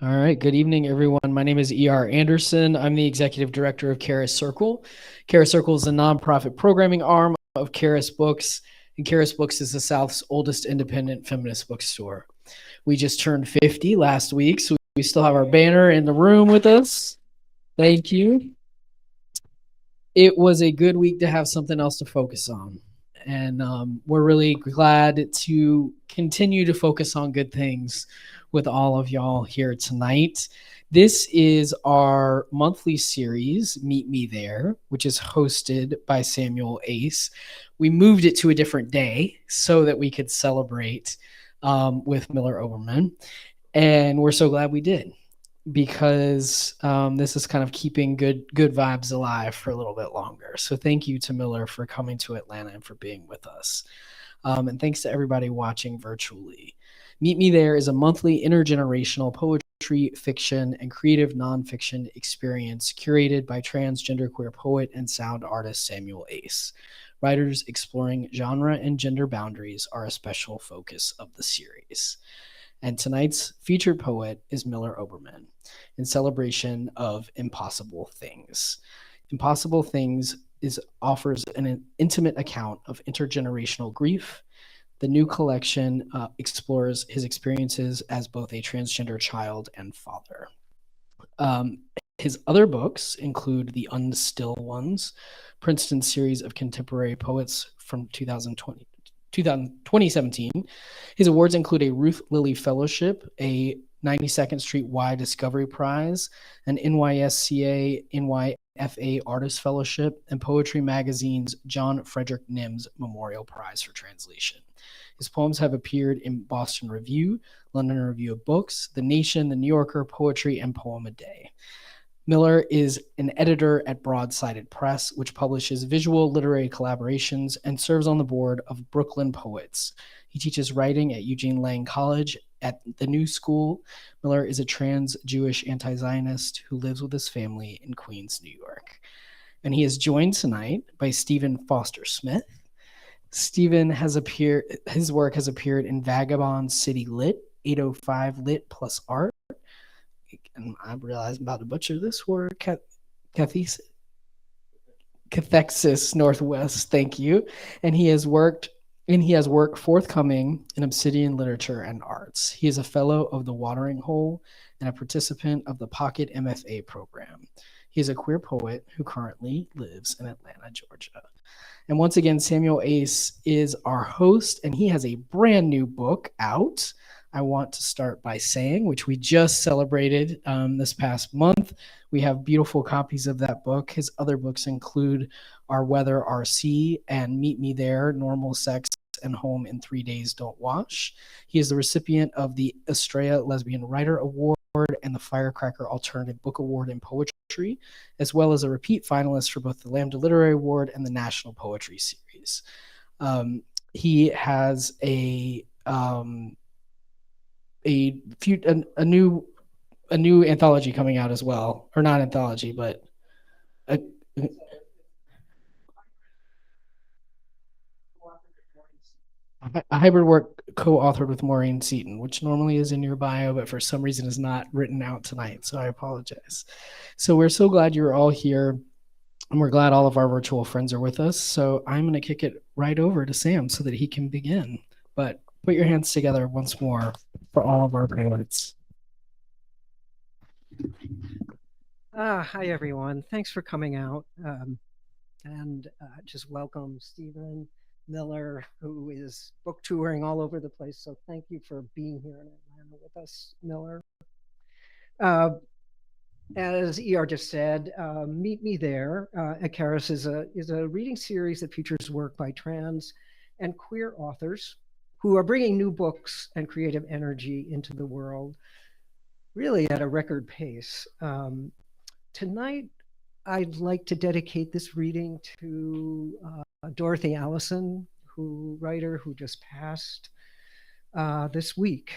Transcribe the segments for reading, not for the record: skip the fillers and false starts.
All right. Good evening, everyone. My name is E.R. Anderson. I'm the executive director of Charis Circle. Charis Circle is a nonprofit programming arm of Charis Books, and Charis Books is the South's oldest independent feminist bookstore. We just turned 50 last week, so we still have our banner in the room with us. Thank you. It was a good week to have something else to focus on. And we're really glad to continue to focus on good things with all of y'all here tonight. This is our monthly series, Meet Me There, which is hosted by Samuel Ace. We moved it to a different day so that we could celebrate with Miller Oberman. And we're so glad we did, because this is kind of keeping good vibes alive for a little bit longer. So thank you to Miller for coming to Atlanta and for being with us. And thanks to everybody watching virtually. Meet Me There is a monthly intergenerational poetry, fiction, and creative nonfiction experience curated by transgender queer poet and sound artist Samuel Ace. Writers exploring genre and gender boundaries are a special focus of the series. And tonight's featured poet is Miller Oberman, in celebration of Impossible Things. Impossible Things offers an intimate account of intergenerational grief. The new collection explores his experiences as both a transgender child and father. His other books include the Unstill ones, Princeton series of contemporary poets from 2017. His awards include a Ruth Lilly Fellowship, a 92nd Street Y Discovery Prize, an NYSCA NYFA Artist Fellowship, and Poetry Magazine's John Frederick Nims Memorial Prize for Translation. His poems have appeared in Boston Review, London Review of Books, The Nation, The New Yorker, Poetry, and Poem a Day. Miller is an editor at Broadsided Press, which publishes visual literary collaborations and serves on the board of Brooklyn Poets. He teaches writing at Eugene Lang College at the New School. Miller is a trans Jewish anti-Zionist who lives with his family in Queens, New York. And he is joined tonight by Stephen Foster Smith. Stephen his work has appeared in Vagabond City Lit, 805 Lit Plus Art, and I realize I'm about to butcher this word, Cathexis Northwest, thank you. And he has work forthcoming in Obsidian Literature and Arts. He is a fellow of the Watering Hole and a participant of the Pocket MFA program. He is a queer poet who currently lives in Atlanta, Georgia. And once again, Samuel Ace is our host, and he has a brand new book out, I Want to Start by Saying, which we just celebrated this past month. We have beautiful copies of that book. His other books include Our Weather, RC, and Meet Me There, Normal Sex and Home in 3 Days Don't Wash. He is the recipient of the Estrella Lesbian Writer Award and the Firecracker Alternative Book Award in Poetry, as well as a repeat finalist for both the Lambda Literary Award and the National Poetry Series. He has a new anthology coming out as well, or not anthology, but a hybrid work co-authored with Maureen Seaton, which normally is in your bio, but for some reason is not written out tonight. So I apologize. So we're so glad you're all here, and we're glad all of our virtual friends are with us. So I'm going to kick it right over to Sam so that he can begin. But put your hands together once more for all of our poets. Hi, everyone. Thanks for coming out. And just welcome Stephen Miller, who is book touring all over the place. So thank you for being here in Atlanta with us, Miller. As ER just said, Meet Me There at Charis is a reading series that features work by trans and queer authors who are bringing new books and creative energy into the world, really at a record pace. Tonight, I'd like to dedicate this reading to Dorothy Allison, writer who just passed this week.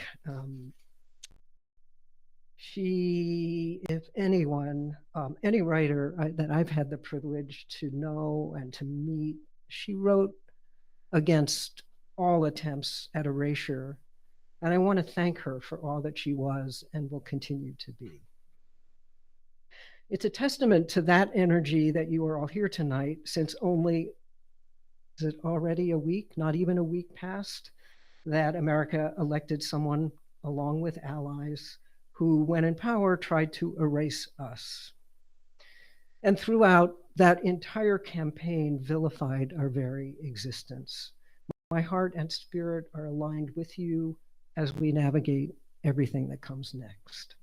She, if anyone, any writer that I've had the privilege to know and to meet, she wrote against all attempts at erasure And I want to thank her for all that she was and will continue to be. It's a testament to that energy that you are all here tonight, since only, is it already a week, not even a week past, that America elected someone along with allies who, when in power, tried to erase us. And throughout, that entire campaign vilified our very existence. My heart and spirit are aligned with you as we navigate everything that comes next.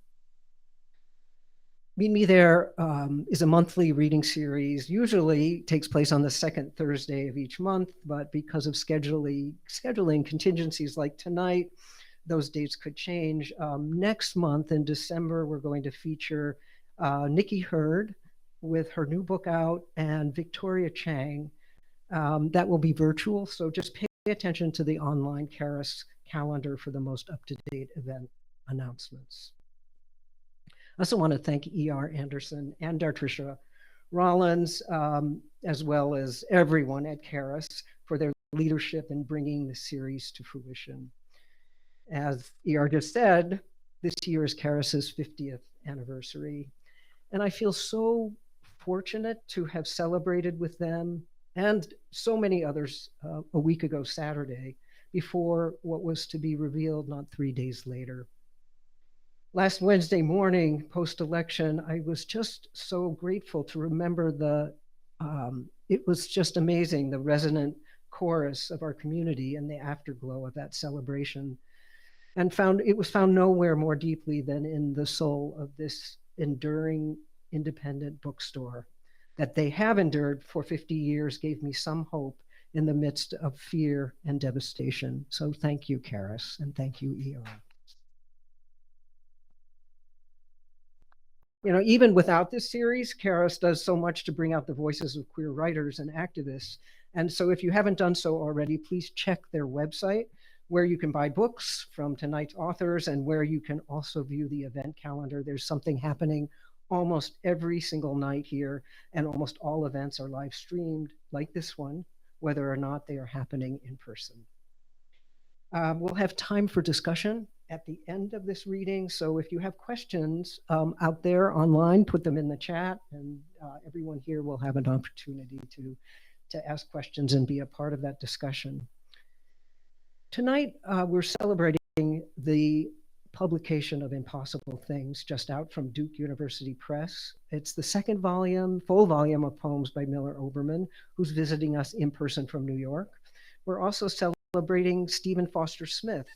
Meet Me There is a monthly reading series, usually takes place on the second Thursday of each month, but because of scheduling contingencies like tonight, those dates could change. Next month in December, we're going to feature Nikki Hurd with her new book out, and Victoria Chang. That will be virtual, so just pay attention to the online Charis calendar for the most up-to-date event announcements. I also want to thank E.R. Anderson and Dartrisha Rollins, as well as everyone at Charis for their leadership in bringing the series to fruition. As E.R. just said, this year is Charis's 50th anniversary, and I feel so fortunate to have celebrated with them and so many others a week ago Saturday, before what was to be revealed not 3 days later. Last Wednesday morning, post-election, I was just so grateful to remember it was just amazing, the resonant chorus of our community and the afterglow of that celebration. And it was found nowhere more deeply than in the soul of this enduring independent bookstore. That they have endured for 50 years gave me some hope in the midst of fear and devastation. So thank you, Charis, and thank you, E.R. You know, even without this series, Charis does so much to bring out the voices of queer writers and activists. And so if you haven't done so already, please check their website, where you can buy books from tonight's authors and where you can also view the event calendar. There's something happening almost every single night here, and almost all events are live streamed, like this one, whether or not they are happening in person. We'll have time for discussion at the end of this reading. So if you have questions out there online, put them in the chat, and everyone here will have an opportunity to ask questions and be a part of that discussion. Tonight, we're celebrating the publication of Impossible Things, just out from Duke University Press. It's the second volume, full volume of poems by Miller Oberman, who's visiting us in person from New York. We're also celebrating Stephen Foster Smith,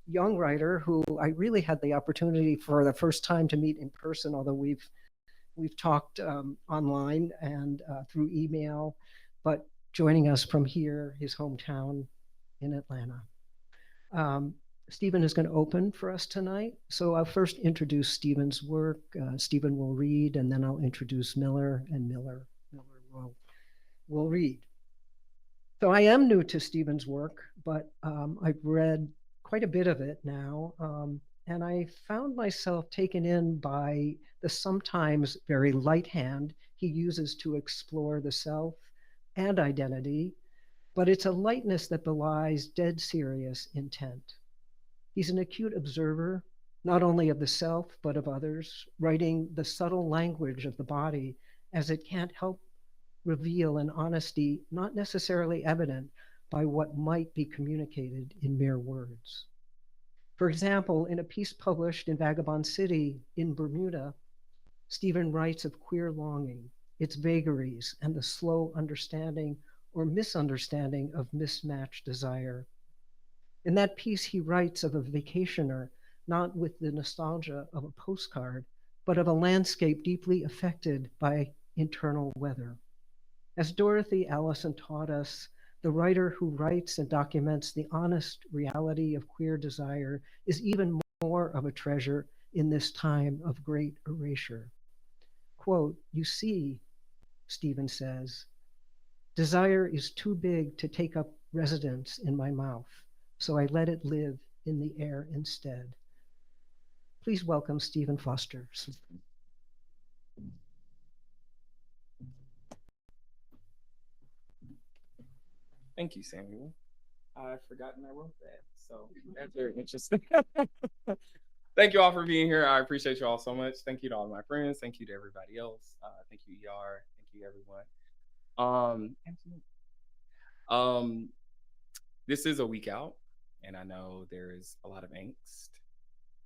young writer who I really had the opportunity for the first time to meet in person, although we've talked online and through email, but joining us from here, his hometown in Atlanta. Stephen is going to open for us tonight. So I'll first introduce Stephen's work. Stephen will read, and then I'll introduce Miller, and Miller will read. So I am new to Stephen's work, but I've read quite a bit of it now. And I found myself taken in by the sometimes very light hand he uses to explore the self and identity, but it's a lightness that belies dead serious intent. He's an acute observer, not only of the self, but of others, writing the subtle language of the body as it can't help reveal an honesty not necessarily evident by what might be communicated in mere words. For example, in a piece published in Vagabond City in Bermuda, Stephen writes of queer longing, its vagaries, and the slow understanding or misunderstanding of mismatched desire. In that piece, he writes of a vacationer, not with the nostalgia of a postcard, but of a landscape deeply affected by internal weather. As Dorothy Allison taught us, the writer who writes and documents the honest reality of queer desire is even more of a treasure in this time of great erasure. Quote, "You see," Stephen says, "desire is too big to take up residence in my mouth, so I let it live in the air instead." Please welcome Stephen Foster. Thank you, Samuel. I've forgotten I wrote that. So that's very interesting. Thank you all for being here. I appreciate you all so much. Thank you to all my friends. Thank you to everybody else. Thank you, ER. Thank you, everyone. Um, this is a week out, and I know there is a lot of angst.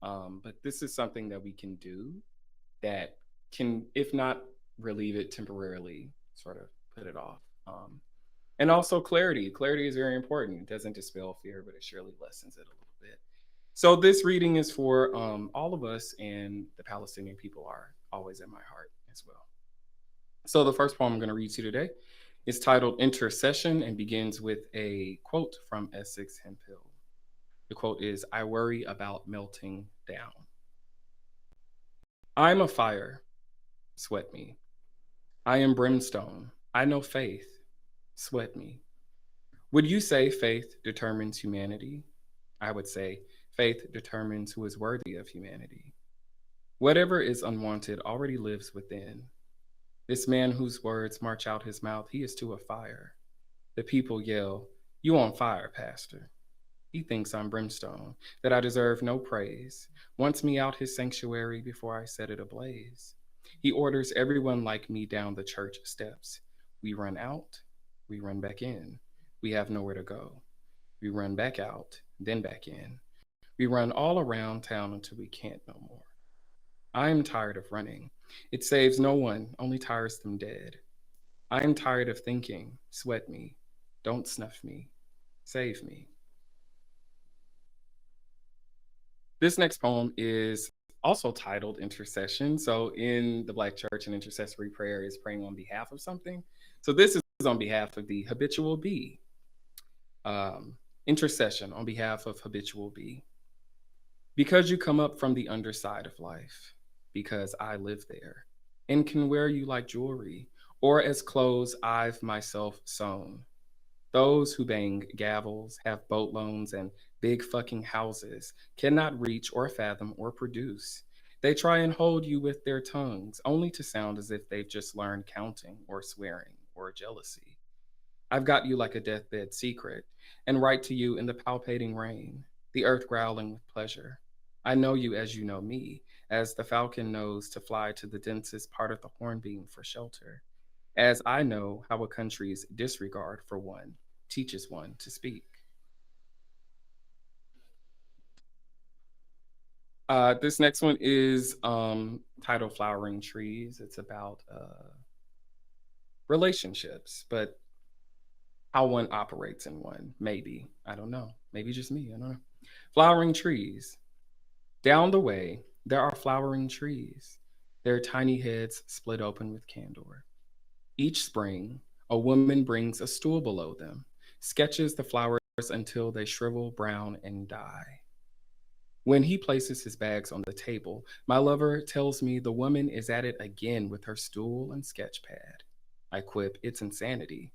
But this is something that we can do that can, if not relieve it temporarily, sort of put it off. And also clarity. Clarity is very important. It doesn't dispel fear, but it surely lessens it a little bit. So this reading is for all of us, and the Palestinian people are always in my heart as well. So the first poem I'm going to read to you today is titled Intercession and begins with a quote from Essex Hemphill. The quote is, "I worry about melting down. I'm a fire, sweat me. I am brimstone, I know faith, sweat me. Would you say faith determines humanity? I would say faith determines who is worthy of humanity. Whatever is unwanted already lives within. This man whose words march out his mouth, he is to a fire. The people yell, 'You on fire, Pastor.' He thinks I'm brimstone, that I deserve no praise, wants me out his sanctuary before I set it ablaze. He orders everyone like me down the church steps. We run out, we run back in. We have nowhere to go. We run back out, then back in. We run all around town until we can't no more. I am tired of running. It saves no one, only tires them dead. I am tired of thinking. Sweat me. Don't snuff me. Save me." This next poem is also titled Intercession. So in the Black church, an intercessory prayer is praying on behalf of something. So this is on behalf of the habitual bee. Intercession on behalf of habitual bee. Because you come up from the underside of life, because I live there, and can wear you like jewelry, or as clothes I've myself sewn. Those who bang gavels, have boat loans, and big fucking houses cannot reach or fathom or produce. They try and hold you with their tongues, only to sound as if they've just learned counting or swearing or jealousy. I've got you like a deathbed secret, and write to you in the palpating rain, the earth growling with pleasure. I know you as you know me, as the falcon knows to fly to the densest part of the hornbeam for shelter, as I know how a country's disregard for one teaches one to speak. This next one is titled Flowering Trees. It's about relationships, but how one operates in one. Maybe. I don't know. Maybe just me. I don't know. Flowering trees. Down the way, there are flowering trees. Their tiny heads split open with candor. Each spring, a woman brings a stool below them, sketches the flowers until they shrivel brown and die. When he places his bags on the table, my lover tells me the woman is at it again with her stool and sketch pad. I quip, it's insanity.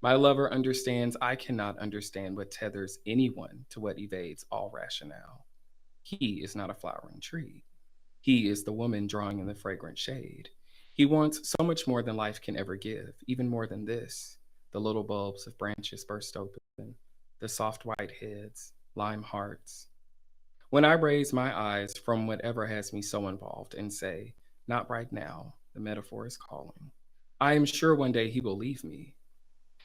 My lover understands I cannot understand what tethers anyone to what evades all rationale. He is not a flowering tree. He is the woman drawing in the fragrant shade. He wants so much more than life can ever give, even more than this. The little bulbs of branches burst open, the soft white heads, lime hearts. When I raise my eyes from whatever has me so involved and say, not right now, the metaphor is calling, I am sure one day he will leave me.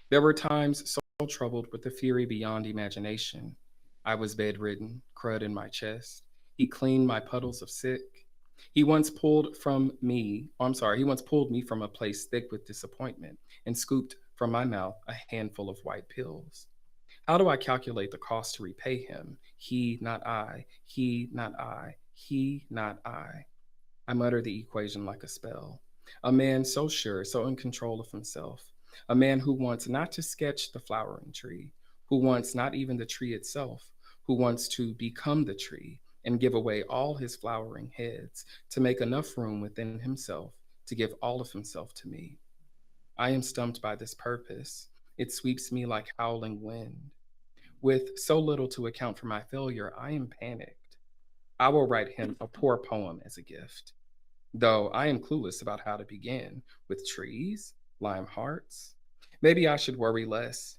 There were times so troubled with a fury beyond imagination. I was bedridden, crud in my chest. He cleaned my puddles of sick. He once pulled me from a place thick with disappointment and scooped from my mouth a handful of white pills. How do I calculate the cost to repay him? He, not I. He, not I. He, not I. I mutter the equation like a spell. A man so sure, so in control of himself. A man who wants not to sketch the flowering tree, who wants not even the tree itself, who wants to become the tree and give away all his flowering heads to make enough room within himself to give all of himself to me. I am stumped by this purpose. It sweeps me like howling wind. With so little to account for my failure, I am panicked. I will write him a poor poem as a gift, though I am clueless about how to begin. With trees, lime hearts. Maybe I should worry less.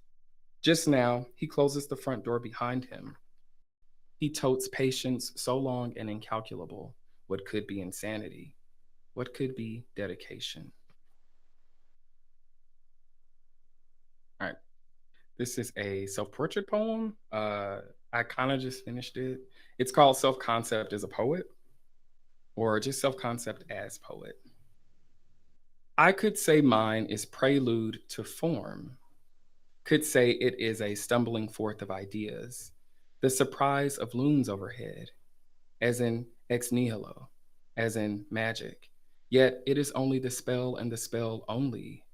Just now, he closes the front door behind him. He totes patience so long and incalculable. What could be insanity? What could be dedication? All right. This is a self-portrait poem. I kind of just finished it. It's called Self-Concept as a Poet, or just Self-Concept as Poet. I could say mine is prelude to form, could say it is a stumbling forth of ideas, the surprise of looms overhead, as in ex nihilo, as in magic. Yet it is only the spell and the spell only,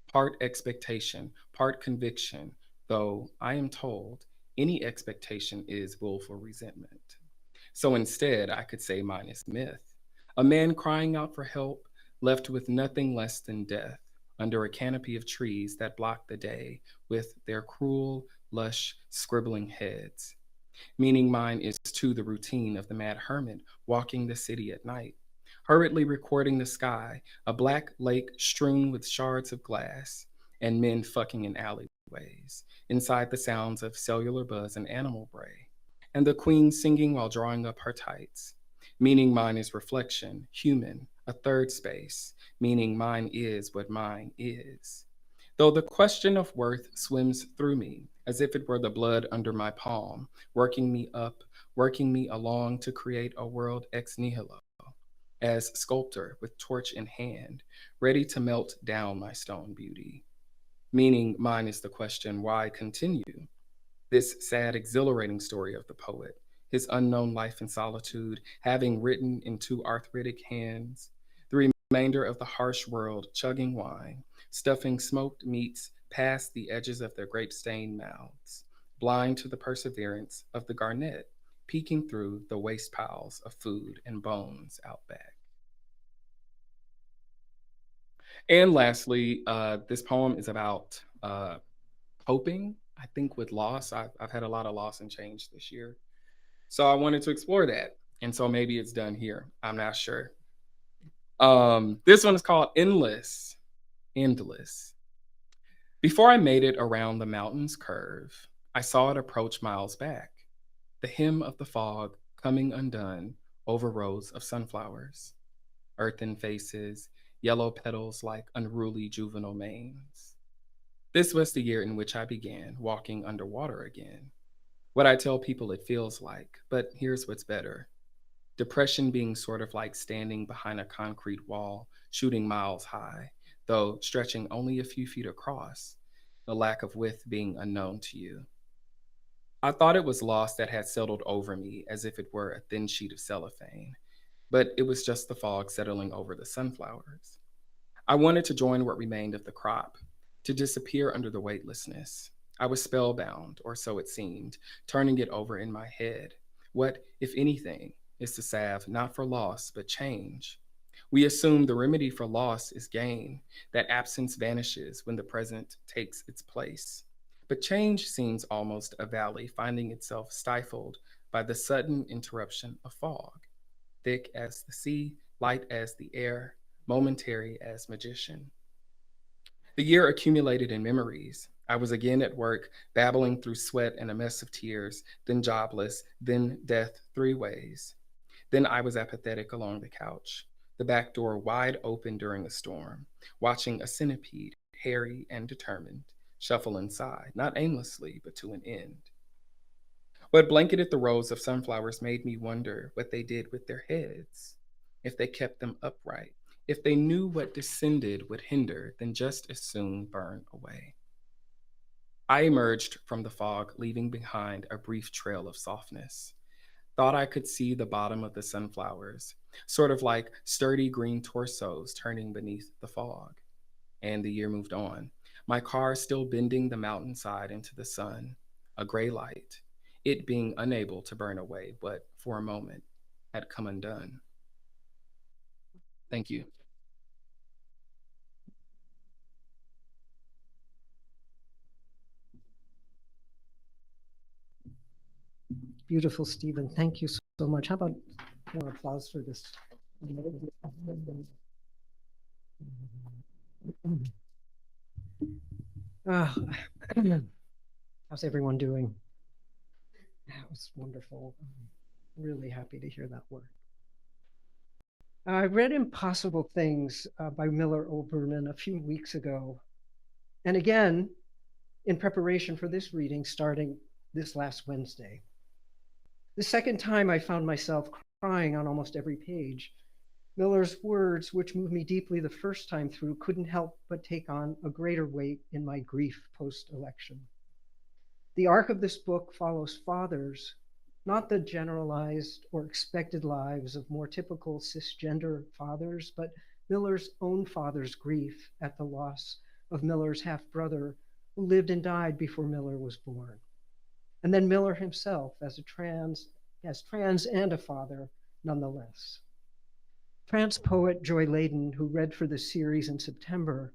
part expectation, part conviction, though I am told any expectation is willful resentment. So instead, I could say mine is myth. A man crying out for help, left with nothing less than death, under a canopy of trees that block the day with their cruel, lush, scribbling heads. Meaning mine is to the routine of the mad hermit walking the city at night, hurriedly recording the sky, a black lake strewn with shards of glass, and men fucking in alleyways, inside the sounds of cellular buzz and animal bray, and the queen singing while drawing up her tights. Meaning mine is reflection, human, a third space, meaning mine is what mine is. Though the question of worth swims through me, as if it were the blood under my palm, working me up, working me along to create a world ex nihilo, as sculptor with torch in hand, ready to melt down my stone beauty. Meaning mine is the question, why continue? This sad, exhilarating story of the poet, his unknown life in solitude, having written in two arthritic hands, the remainder of the harsh world chugging wine, stuffing smoked meats past the edges of their grape-stained mouths, blind to the perseverance of the garnet, peeking through the waste piles of food and bones out back. And lastly, this poem is about coping, I think, with loss. I've had a lot of loss and change this year. So I wanted to explore that. And so maybe it's done here. I'm not sure. This one is called Endless. Endless. Before I made it around the mountain's curve, I saw it approach miles back, the hem of the fog coming undone over rows of sunflowers, earthen faces, yellow petals like unruly juvenile manes. This was the year in which I began walking underwater again. What I tell people it feels like, but here's what's better. Depression being sort of like standing behind a concrete wall, shooting miles high, though stretching only a few feet across, the lack of width being unknown to you. I thought it was loss that had settled over me as if it were a thin sheet of cellophane, but it was just the fog settling over the sunflowers. I wanted to join what remained of the crop, to disappear under the weightlessness. I was spellbound, or so it seemed, turning it over in my head. What, if anything, is the salve not for loss, but change? We assume the remedy for loss is gain, that absence vanishes when the present takes its place. But change seems almost a valley finding itself stifled by the sudden interruption of fog, thick as the sea, light as the air, momentary as magician. The year accumulated in memories. I was again at work, babbling through sweat and a mess of tears, then jobless, then death 3 ways. Then I was apathetic along the couch, the back door wide open during a storm, watching a centipede, hairy and determined, shuffle inside, not aimlessly, but to an end. What blanketed the rows of sunflowers made me wonder what they did with their heads, if they kept them upright, if they knew what descended would hinder, then just as soon burn away. I emerged from the fog, leaving behind a brief trail of softness. Thought I could see the bottom of the sunflowers, sort of like sturdy green torsos turning beneath the fog. And the year moved on, my car still bending the mountainside into the sun, a gray light, it being unable to burn away, but for a moment had come undone. Thank you. Beautiful, Stephen. Thank you so much. How about more applause for this? Uh, how's everyone doing? That was wonderful. I'm really happy to hear that work. I read Impossible Things by Miller Oberman a few weeks ago. And again, in preparation for this reading starting this last Wednesday. The second time I found myself crying on almost every page. Miller's words, which moved me deeply the first time through, couldn't help but take on a greater weight in my grief post-election. The arc of this book follows fathers, not the generalized or expected lives of more typical cisgender fathers, but Miller's own father's grief at the loss of Miller's half-brother who lived and died before Miller was born. And then Miller himself as trans and a father nonetheless. Trans poet Joy Layden, who read for the series in September,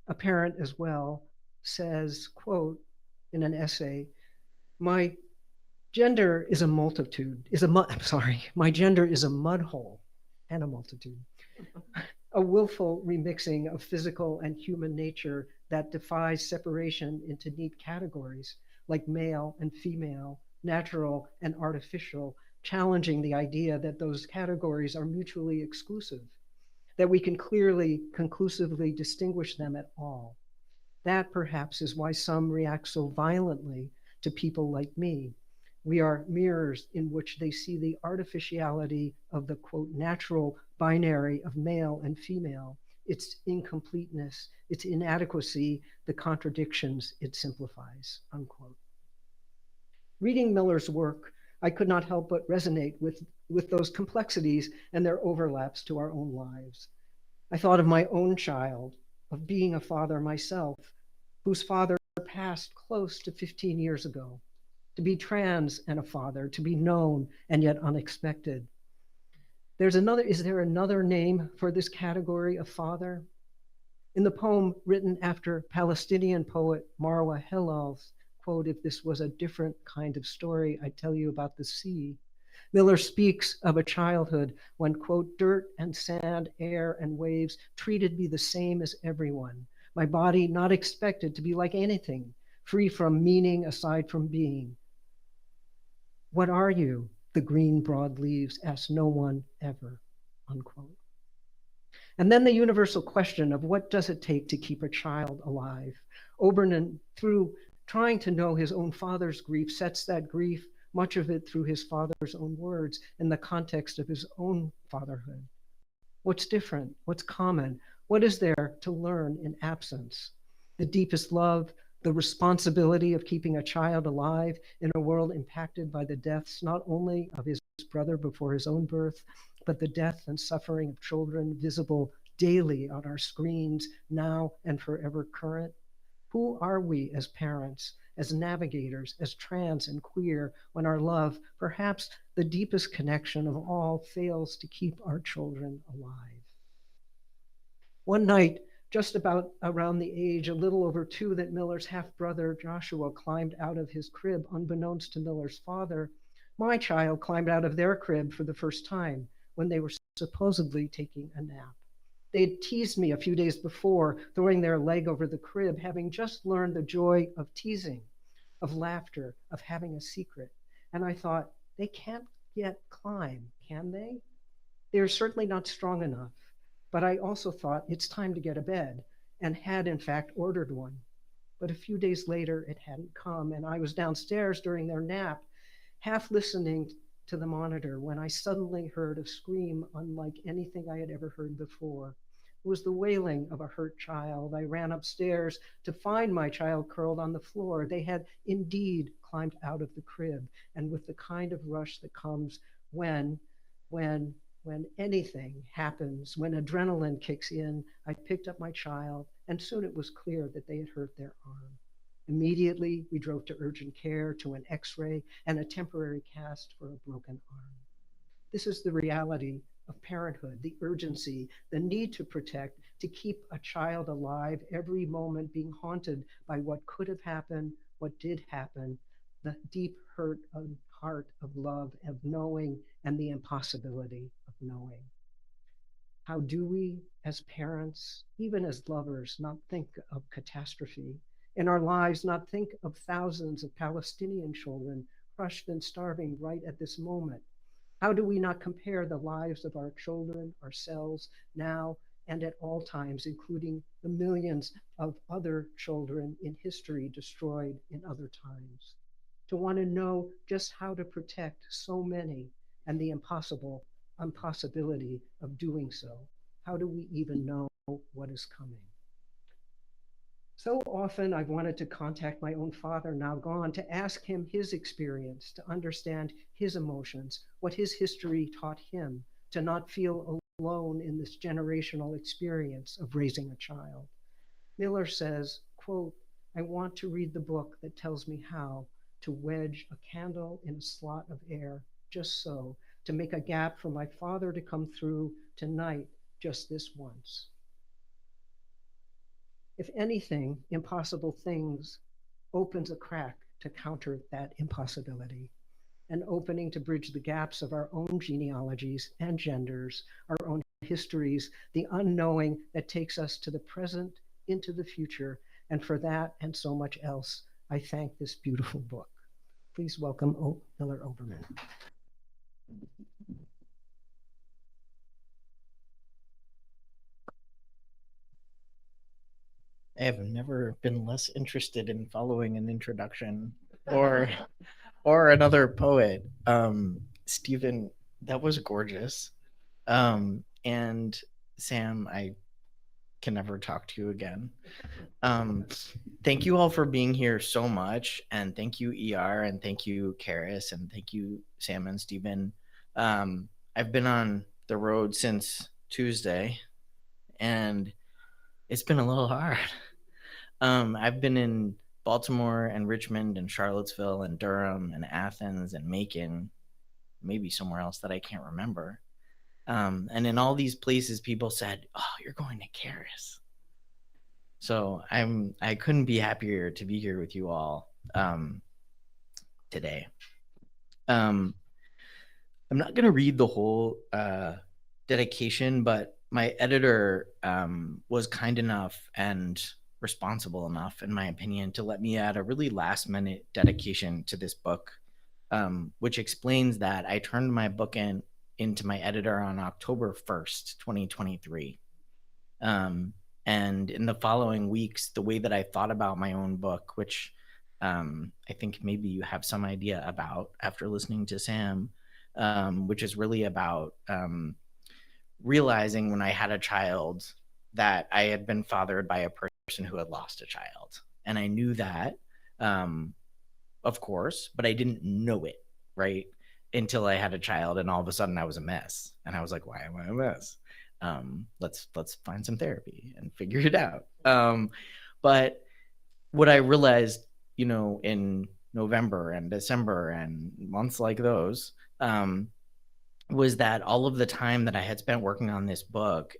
a parent as well, says, quote, in an essay, my gender is a multitude, my gender is a mud hole and a multitude. A willful remixing of physical and human nature that defies separation into neat categories like male and female, natural and artificial, challenging the idea that those categories are mutually exclusive, that we can clearly, conclusively distinguish them at all. That perhaps is why some react so violently to people like me. We are mirrors in which they see the artificiality of the quote natural binary of male and female, its incompleteness, its inadequacy, the contradictions it simplifies, unquote. Reading Miller's work, I could not help but resonate with those complexities and their overlaps to our own lives. I thought of my own child, of being a father myself, whose father passed close to 15 years ago, to be trans and a father, to be known and yet unexpected. Is there another name for this category of father? In the poem written after Palestinian poet Marwa Helal's quote, if this was a different kind of story, I'd tell you about the sea. Miller speaks of a childhood when, quote, dirt and sand, air and waves treated me the same as everyone. My body not expected to be like anything, free from meaning aside from being. What are you? The green broad leaves asked no one ever, unquote. And then the universal question of what does it take to keep a child alive? Oberman, through trying to know his own father's grief, sets that grief, much of it through his father's own words, in the context of his own fatherhood. What's different? What's common? What is there to learn in absence? The deepest love, the responsibility of keeping a child alive in a world impacted by the deaths not only of his brother before his own birth, but the death and suffering of children visible daily on our screens, now and forever current. Who are we as parents, as navigators, as trans and queer, when our love, perhaps the deepest connection of all, fails to keep our children alive? One night, just about around the age a little over 2 that Miller's half-brother Joshua climbed out of his crib unbeknownst to Miller's father, my child climbed out of their crib for the first time when they were supposedly taking a nap. They'd teased me a few days before, throwing their leg over the crib, having just learned the joy of teasing, of laughter, of having a secret. And I thought, they can't yet climb, can they? They're certainly not strong enough. But I also thought it's time to get a bed, and had in fact ordered one. But a few days later, it hadn't come, and I was downstairs during their nap, half listening to the monitor when I suddenly heard a scream unlike anything I had ever heard before. It was the wailing of a hurt child. I ran upstairs to find my child curled on the floor. They had indeed climbed out of the crib, and with the kind of rush that comes when anything happens, when adrenaline kicks in, I picked up my child, and soon it was clear that they had hurt their arm. Immediately, we drove to urgent care, to an x-ray, and a temporary cast for a broken arm. This is the reality of parenthood, the urgency, the need to protect, to keep a child alive, every moment being haunted by what could have happened, what did happen, the deep hurt of heart of love, of knowing, and the impossibility of knowing. How do we, as parents, even as lovers, not think of catastrophe? In our lives, not think of thousands of Palestinian children crushed and starving right at this moment? How do we not compare the lives of our children, ourselves, now and at all times, including the millions of other children in history destroyed in other times? To want to know just how to protect so many and the impossibility of doing so. How do we even know what is coming? So often I've wanted to contact my own father, now gone, to ask him his experience, to understand his emotions, what his history taught him, to not feel alone in this generational experience of raising a child. Miller says, quote, "I want to read the book that tells me how to wedge a candle in a slot of air, just so, to make a gap for my father to come through tonight, just this once." If anything, Impossible Things opens a crack to counter that impossibility, an opening to bridge the gaps of our own genealogies and genders, our own histories, the unknowing that takes us to the present, into the future. And for that and so much else, I thank this beautiful book. Please welcome Miller Oberman. I have never been less interested in following an introduction or another poet. Stephen, that was gorgeous. And Sam, I can never talk to you again. Thank you all for being here so much, and thank you ER, and thank you Charis, and thank you Sam and Stephen. I've been on the road since Tuesday, and it's been a little hard. I've been in Baltimore and Richmond and Charlottesville and Durham and Athens and Macon, maybe somewhere else that I can't remember. And in all these places, people said, "Oh, you're going to Charis." So I couldn't be happier to be here with you all today. I'm not going to read the whole dedication, but my editor was kind enough and responsible enough, in my opinion, to let me add a really last minute dedication to this book, which explains that I turned my book into my editor on October 1st, 2023. And in the following weeks, the way that I thought about my own book, which I think maybe you have some idea about after listening to Sam, which is really about realizing when I had a child that I had been fathered by a person who had lost a child. And I knew that, of course, but I didn't know it, right? Until I had a child, and all of a sudden I was a mess. And I was like, why am I a mess? Let's find some therapy and figure it out. But what I realized, in November and December and months like those, was that all of the time that I had spent working on this book,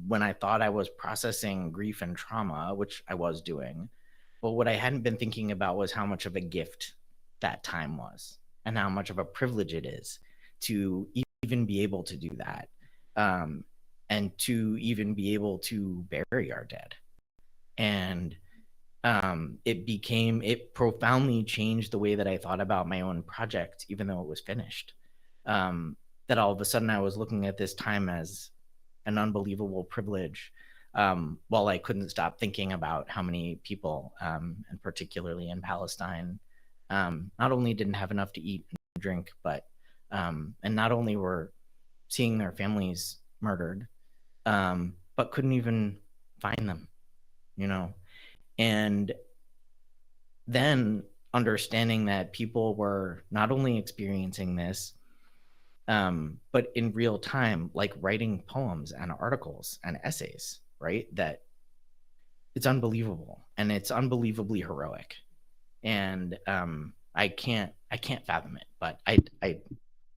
when I thought I was processing grief and trauma, which I was doing, but what I hadn't been thinking about was how much of a gift that time was, and how much of a privilege it is to even be able to do that, and to even be able to bury our dead. And it profoundly changed the way that I thought about my own project, even though it was finished. That all of a sudden I was looking at this time as an unbelievable privilege, while I couldn't stop thinking about how many people, and particularly in Palestine, not only didn't have enough to eat and drink, but and not only were seeing their families murdered, but couldn't even find them, and then understanding that people were not only experiencing this, but in real time, like writing poems and articles and essays, right? That it's unbelievable, and it's unbelievably heroic. And I can't fathom it, but I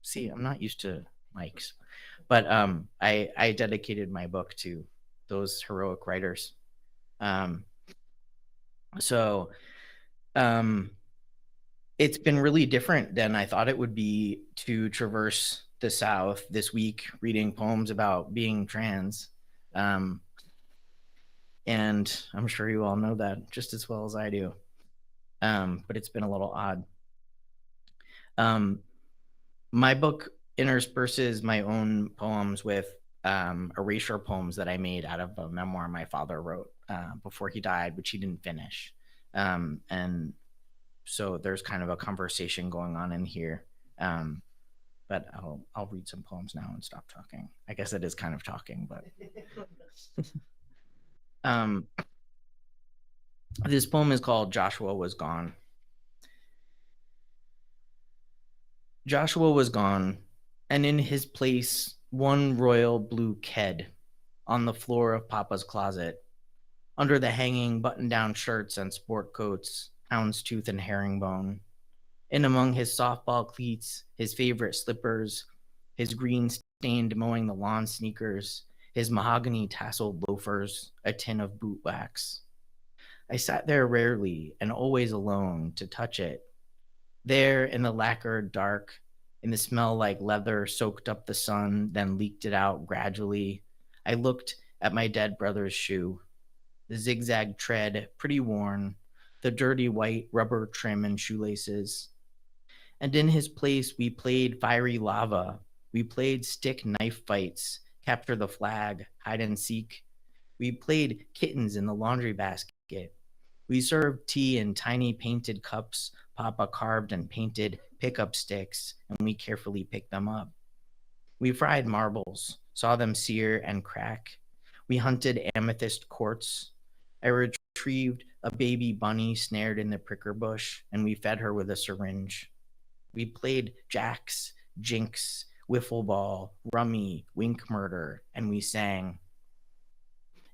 see, I'm not used to mics, but I dedicated my book to those heroic writers. So it's been really different than I thought it would be to traverse the South this week reading poems about being trans. And I'm sure you all know that just as well as I do. But it's been a little odd. My book intersperses my own poems with erasure poems that I made out of a memoir my father wrote before he died, which he didn't finish. And so there's kind of a conversation going on in here. But I'll read some poems now and stop talking. I guess it is kind of talking, but this poem is called Joshua Was Gone. Joshua was gone, and in his place, one royal blue ked on the floor of Papa's closet, under the hanging button-down shirts and sport coats, houndstooth and herringbone. In among his softball cleats, his favorite slippers, his green-stained mowing the lawn sneakers, his mahogany tasseled loafers, a tin of boot wax. I sat there rarely and always alone to touch it. There in the lacquered dark, in the smell like leather soaked up the sun, then leaked it out gradually, I looked at my dead brother's shoe. The zigzag tread, pretty worn, the dirty white rubber trim and shoelaces. And in his place, we played fiery lava. We played stick knife fights, capture the flag, hide and seek. We played kittens in the laundry basket. We served tea in tiny painted cups Papa carved and painted pickup sticks, and we carefully picked them up. We fried marbles, saw them sear and crack. We hunted amethyst quartz. I retrieved a baby bunny snared in the pricker bush, and we fed her with a syringe. We played jacks, jinx, wiffle ball, rummy, wink murder, and we sang.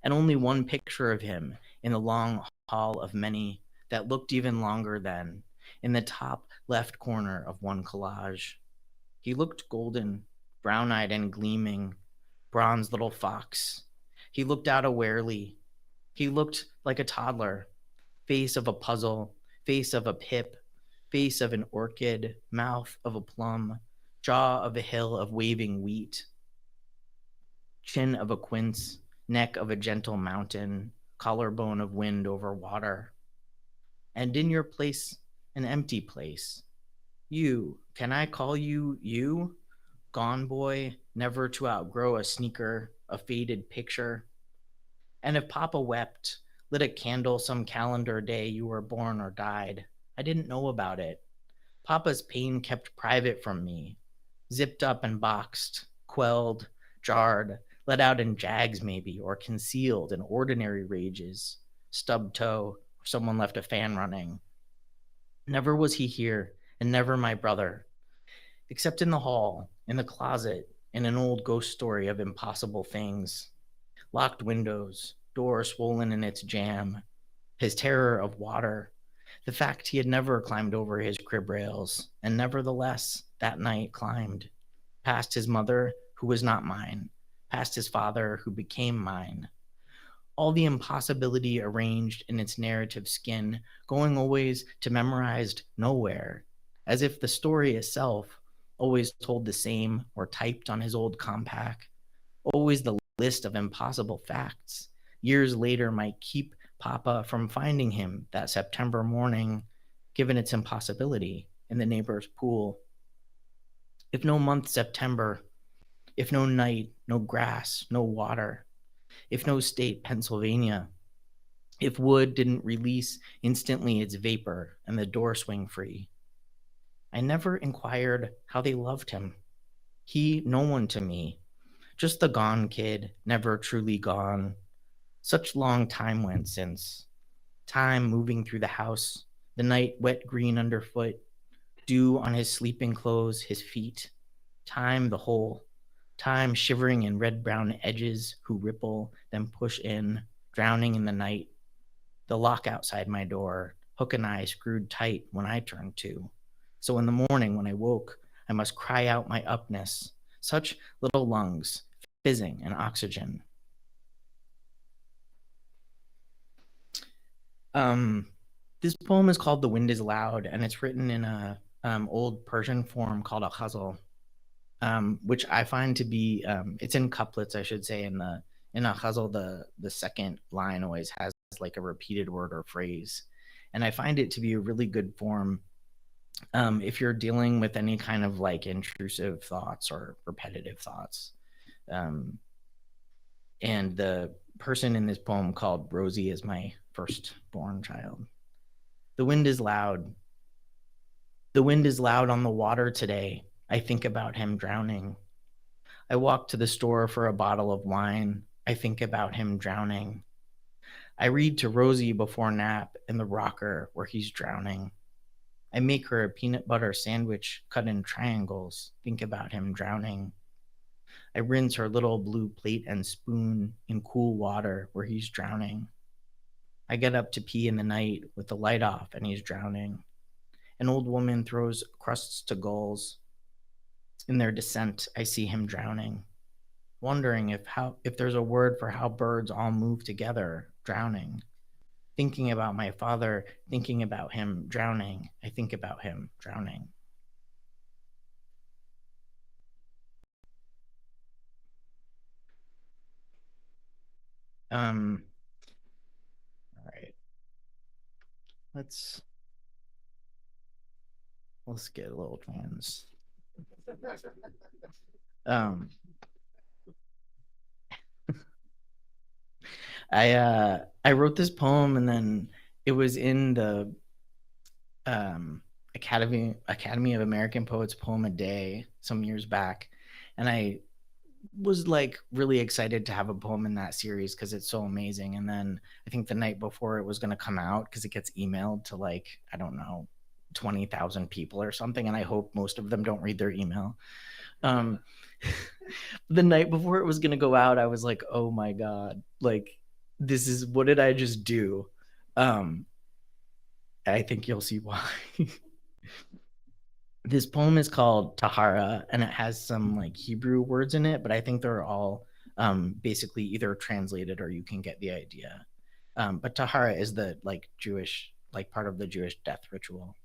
And only one picture of him in the long hall of many that looked even longer then, in the top left corner of one collage. He looked golden, brown-eyed and gleaming, bronze little fox. He looked out awarely. He looked like a toddler, face of a puzzle, face of a pip, face of an orchid, mouth of a plum, jaw of a hill of waving wheat, chin of a quince, neck of a gentle mountain, collarbone of wind over water. And in your place, an empty place. You, can I call you you? Gone boy, never to outgrow a sneaker, a faded picture. And if Papa wept, lit a candle some calendar day you were born or died, I didn't know about it. Papa's pain kept private from me, zipped up and boxed, quelled, jarred, let out in jags maybe, or concealed in ordinary rages, stubbed toe, or someone left a fan running. Never was he here, and never my brother, except in the hall, in the closet, in an old ghost story of impossible things. Locked windows, door swollen in its jam, his terror of water, the fact he had never climbed over his crib rails, and nevertheless, that night climbed, past his mother, who was not mine, past his father, who became mine. All the impossibility arranged in its narrative skin, going always to memorized nowhere, as if the story itself always told the same or typed on his old compact, always the list of impossible facts, years later might keep Papa from finding him that September morning, given its impossibility, in the neighbor's pool. If no month September, if no night, no grass, no water, if no state Pennsylvania, if wood didn't release instantly its vapor and the door swing free. I never inquired how they loved him. He, no one to me, just the gone kid, never truly gone. Such long time went since. Time moving through the house, the night wet green underfoot, dew on his sleeping clothes, his feet. Time the whole. Time shivering in red-brown edges who ripple, then push in, drowning in the night. The lock outside my door, hook and eye screwed tight when I turned to. So in the morning when I woke, I must cry out my upness, such little lungs, fizzing and oxygen. This poem is called The Wind is Loud, and it's written in a old Persian form called a ghazal, which I find to be, it's in couplets, I should say. In a ghazal, the second line always has like a repeated word or phrase. And I find it to be a really good form If you're dealing with any kind of like intrusive thoughts or repetitive thoughts. And the person in this poem called Rosie is my firstborn child. The wind is loud. The wind is loud on the water today. I think about him drowning. I walk to the store for a bottle of wine. I think about him drowning. I read to Rosie before nap in the rocker where he's drowning. I make her a peanut butter sandwich cut in triangles. Think about him drowning. I rinse her little blue plate and spoon in cool water where he's drowning. I get up to pee in the night with the light off and he's drowning. An old woman throws crusts to gulls. In their descent, I see him drowning, wondering if there's a word for how birds all move together, drowning. Thinking about my father, thinking about him drowning. I think about him drowning. All right. Let's get a little trans. I wrote this poem, and then it was in the Academy of American Poets Poem a Day some years back, and I was like really excited to have a poem in that series because it's so amazing. And then I think the night before it was going to come out, because it gets emailed to like, I don't know, 20,000 people or something, and I hope most of them don't read their email. The night before it was going to go out, I was like, oh my God, like, this is, what did I just do? I think you'll see why. This poem is called Tahara, and it has some like Hebrew words in it, but I think they're all basically either translated or you can get the idea. But Tahara is the like Jewish, like part of the Jewish death ritual.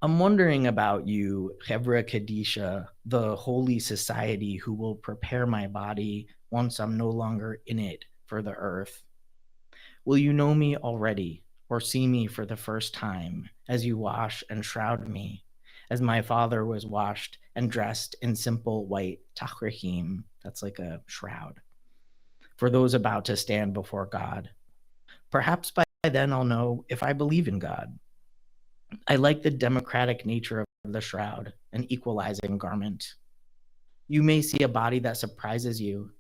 I'm wondering about you, Chevra Kadisha, the holy society who will prepare my body once I'm no longer in it for the earth. Will you know me already, or see me for the first time as you wash and shroud me, as my father was washed and dressed in simple white tachrachim, that's like a shroud, for those about to stand before God. Perhaps by then I'll know if I believe in God. I like the democratic nature of the shroud, an equalizing garment. You may see a body that surprises you.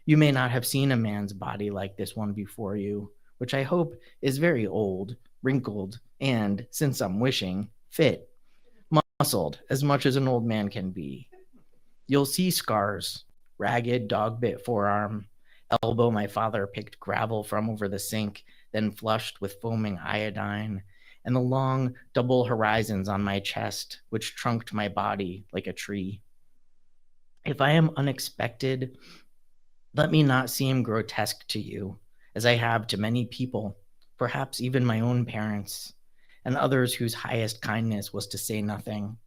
You may not have seen a man's body like this one before you, which I hope is very old, wrinkled, and, since I'm wishing, fit, muscled as much as an old man can be. You'll see scars, ragged dog-bit forearm, elbow my father picked gravel from over the sink, then flushed with foaming iodine, and the long double horizons on my chest, which trunked my body like a tree. If I am unexpected, let me not seem grotesque to you, as I have to many people, perhaps even my own parents, and others whose highest kindness was to say nothing.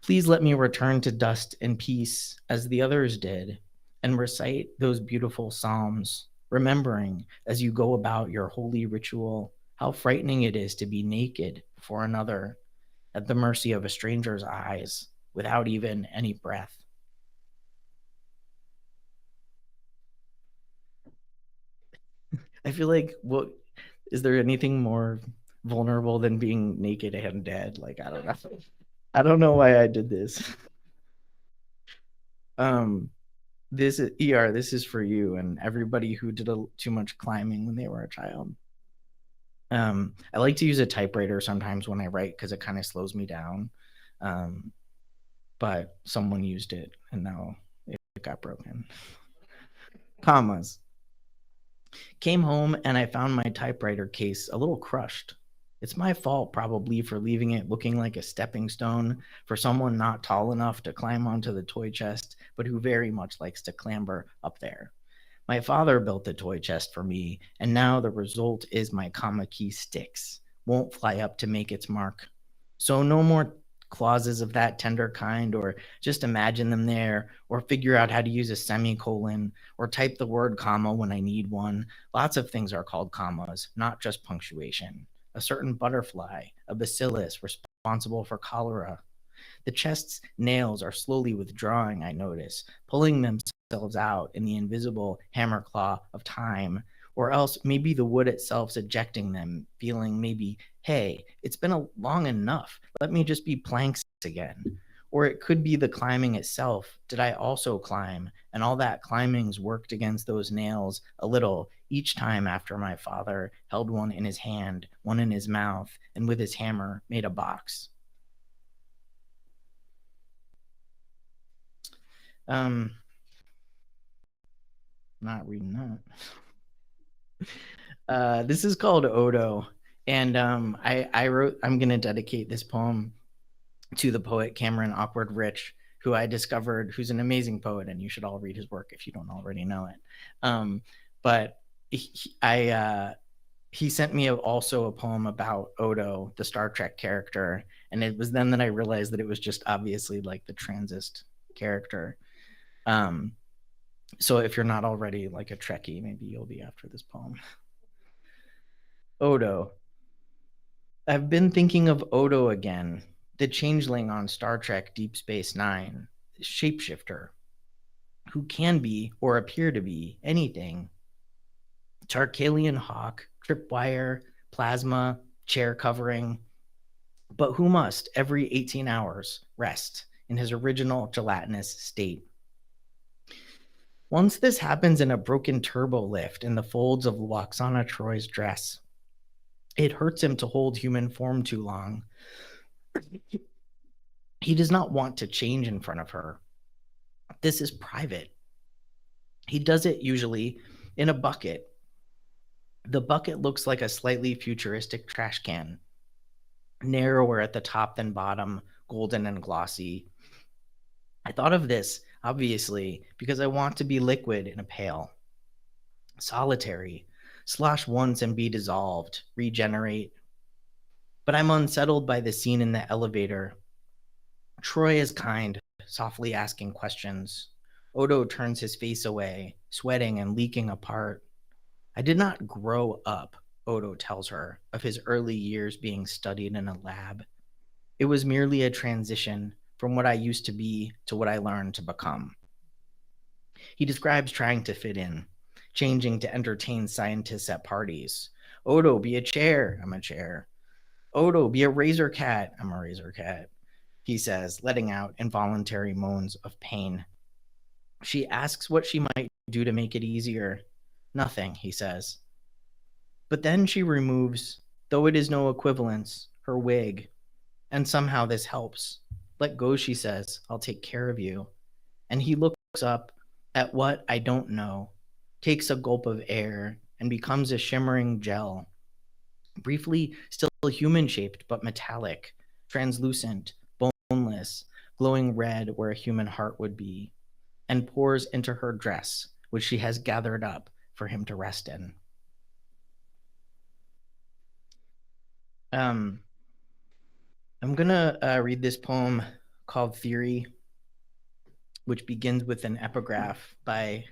Please let me return to dust and peace, as the others did, and recite those beautiful psalms, remembering, as you go about your holy ritual, how frightening it is to be naked for another, at the mercy of a stranger's eyes, without even any breath. I feel like, what is there anything more vulnerable than being naked and dead? Like, I don't know. I don't know why I did this. This is this is for you and everybody who did too much climbing when they were a child. I like to use a typewriter sometimes when I write because it kind of slows me down. But someone used it and now it got broken. Commas. Came home and I found my typewriter case a little crushed. It's my fault probably for leaving it looking like a stepping stone for someone not tall enough to climb onto the toy chest, but who very much likes to clamber up there. My father built the toy chest for me, and now the result is my comma key sticks, won't fly up to make its mark. So no more clauses of that tender kind, or just imagine them there, or figure out how to use a semicolon, or type the word comma when I need one. Lots of things are called commas, not just punctuation. a certain butterfly, a bacillus responsible for cholera. The chest's nails are slowly withdrawing, I notice, pulling themselves out in the invisible hammer claw of time, or else maybe the wood itself's ejecting them, feeling maybe, hey, it's been long enough. Let me just be planks again. Or it could be the climbing itself. Did I also climb? And all that climbing's worked against those nails a little each time after my father held one in his hand, one in his mouth, and with his hammer made a box. Not reading that. This is called Odo. And I wrote, I'm going to dedicate this poem to the poet Cameron Awkward Rich, who I discovered, who's an amazing poet, and you should all read his work if you don't already know it. But he sent me also a poem about Odo, the Star Trek character. And it was then that I realized that it was just obviously like the transist character. So if you're not already like a Trekkie, maybe you'll be after this poem. Odo. I've been thinking of Odo again, the changeling on Star Trek Deep Space Nine, shapeshifter, who can be or appear to be anything. Tarkalian hawk, tripwire, plasma, chair covering, but who must, every 18 hours, rest in his original gelatinous state. Once this happens in a broken turbo lift in the folds of Loxana Troy's dress, it hurts him to hold human form too long. He does not want to change in front of her. This is private. He does it usually in a bucket. The bucket looks like a slightly futuristic trash can, narrower at the top than bottom, golden and glossy. I thought of this, obviously, because I want to be liquid in a pail. Solitary, slosh once and be dissolved, regenerate. But I'm unsettled by the scene in the elevator. Troy is kind, softly asking questions. Odo turns his face away, sweating and leaking apart. I did not grow up, Odo tells her, of his early years being studied in a lab. It was merely a transition from what I used to be to what I learned to become. He describes trying to fit in, changing to entertain scientists at parties. Odo, be a chair. I'm a chair. Odo, be a razor cat. I'm a razor cat, he says, letting out involuntary moans of pain. She asks what she might do to make it easier. Nothing, he says. But then she removes, though it is no equivalence, her wig. And somehow this helps. Let go, she says. I'll take care of you. And he looks up at what I don't know, takes a gulp of air, and becomes a shimmering gel. Briefly, still human-shaped but metallic, translucent, boneless, glowing red where a human heart would be, and pours into her dress, which she has gathered up for him to rest in. I'm gonna read this poem called Theory, which begins with an epigraph by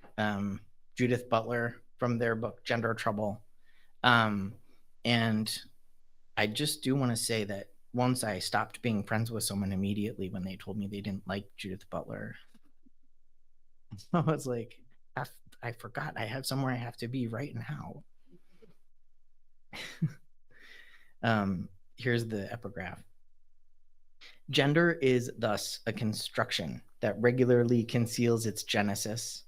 Judith Butler from their book Gender Trouble. And I just do want to say that once I stopped being friends with someone immediately when they told me they didn't like Judith Butler, I was like, I forgot I have somewhere I have to be right now. Here's the epigraph. Gender is thus a construction that regularly conceals its genesis.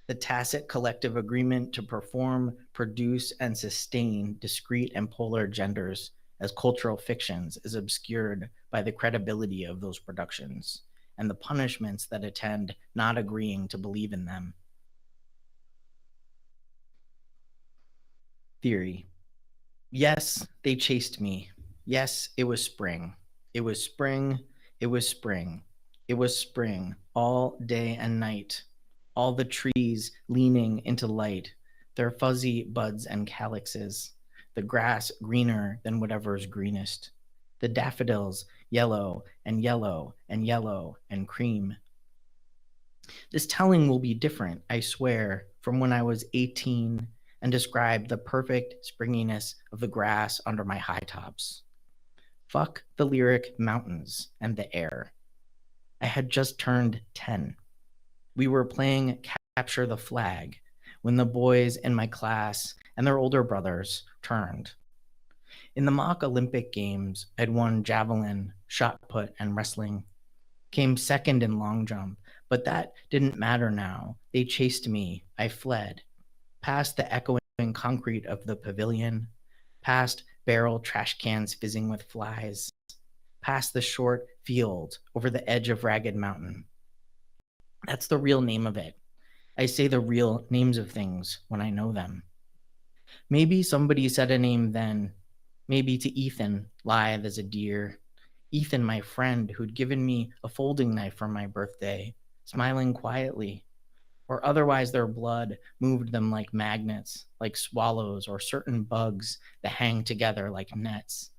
The tacit collective agreement to perform, produce, and sustain discrete and polar genders as cultural fictions is obscured by the credibility of those productions and the punishments that attend not agreeing to believe in them. Theory. Yes, they chased me. Yes, it was spring. It was spring. It was spring. It was spring all day and night. All the trees leaning into light, their fuzzy buds and calyxes, the grass greener than whatever's greenest, the daffodils yellow and yellow and yellow and cream. This telling will be different, I swear, from when I was 18 and describe the perfect springiness of the grass under my high tops. Fuck the lyric mountains and the air. I had just turned 10. We were playing Capture the Flag when the boys in my class and their older brothers turned. In the mock Olympic Games, I'd won javelin, shot put, and wrestling. Came second in long jump, but that didn't matter now. They chased me. I fled. Past the echoing concrete of the pavilion, past barrel trash cans fizzing with flies, past the short field over the edge of Ragged Mountain. That's the real name of it. I say the real names of things when I know them. Maybe somebody said a name then, maybe to Ethan, lithe as a deer. Ethan, my friend, who'd given me a folding knife for my birthday, smiling quietly. Or otherwise their blood moved them like magnets, like swallows or certain bugs that hang together like nets,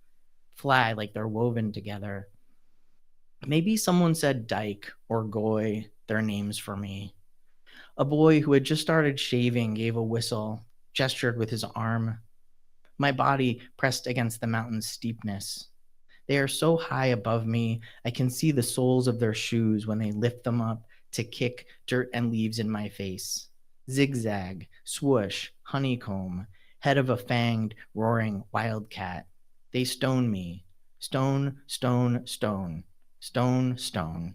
fly like they're woven together. Maybe someone said Dyke or Goy, their names for me. A boy who had just started shaving gave a whistle, gestured with his arm. My body pressed against the mountain's steepness. They are so high above me, I can see the soles of their shoes when they lift them up to kick dirt and leaves in my face. Zigzag, swoosh, honeycomb, head of a fanged, roaring wildcat. They stone me. Stone, stone, stone. Stone, stone.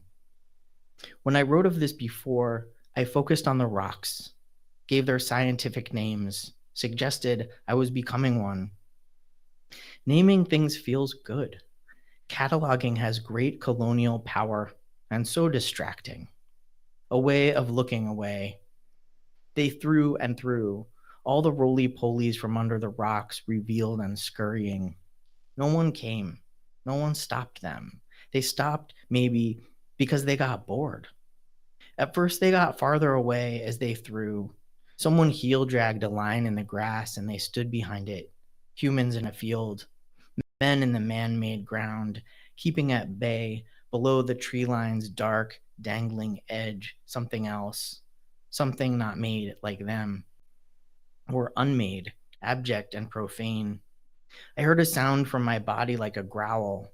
When I wrote of this before, I focused on the rocks, gave their scientific names, suggested I was becoming one. Naming things feels good. Cataloging has great colonial power and so distracting. A way of looking away. They threw and threw, all the roly-polies from under the rocks revealed and scurrying. No one came. No one stopped them. They stopped maybe because they got bored. At first they got farther away as they threw. Someone heel dragged a line in the grass and they stood behind it. Humans in a field. Men in the man-made ground, keeping at bay below the tree line's dark, dangling edge, something else, something not made like them, or unmade, abject and profane. I heard a sound from my body like a growl.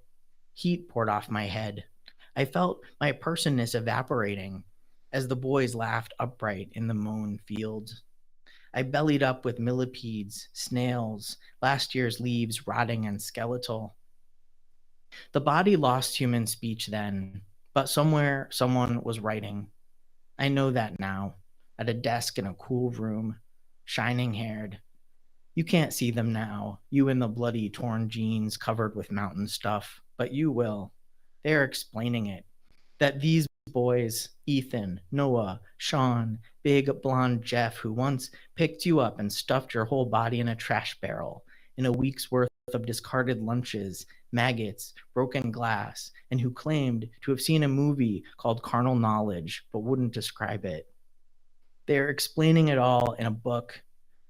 Heat poured off my head. I felt my personness evaporating as the boys laughed upright in the mown field. I bellied up with millipedes, snails, last year's leaves rotting and skeletal. The body lost human speech then, but somewhere someone was writing. I know that now, at a desk in a cool room, shining-haired. You can't see them now, you in the bloody torn jeans covered with mountain stuff, but you will. They are explaining it, that these boys, Ethan, Noah, Sean, big blonde Jeff, who once picked you up and stuffed your whole body in a trash barrel, in a week's worth of discarded lunches, maggots, broken glass, and who claimed to have seen a movie called Carnal Knowledge, but wouldn't describe it. They are explaining it all in a book.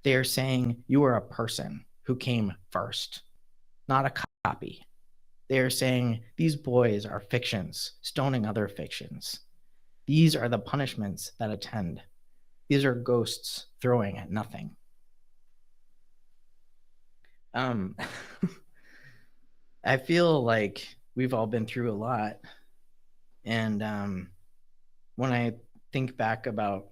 They are saying you are a person who came first, not a copy. They are saying these boys are fictions, stoning other fictions. These are the punishments that attend. These are ghosts throwing at nothing. I feel like we've all been through a lot. And when I think back about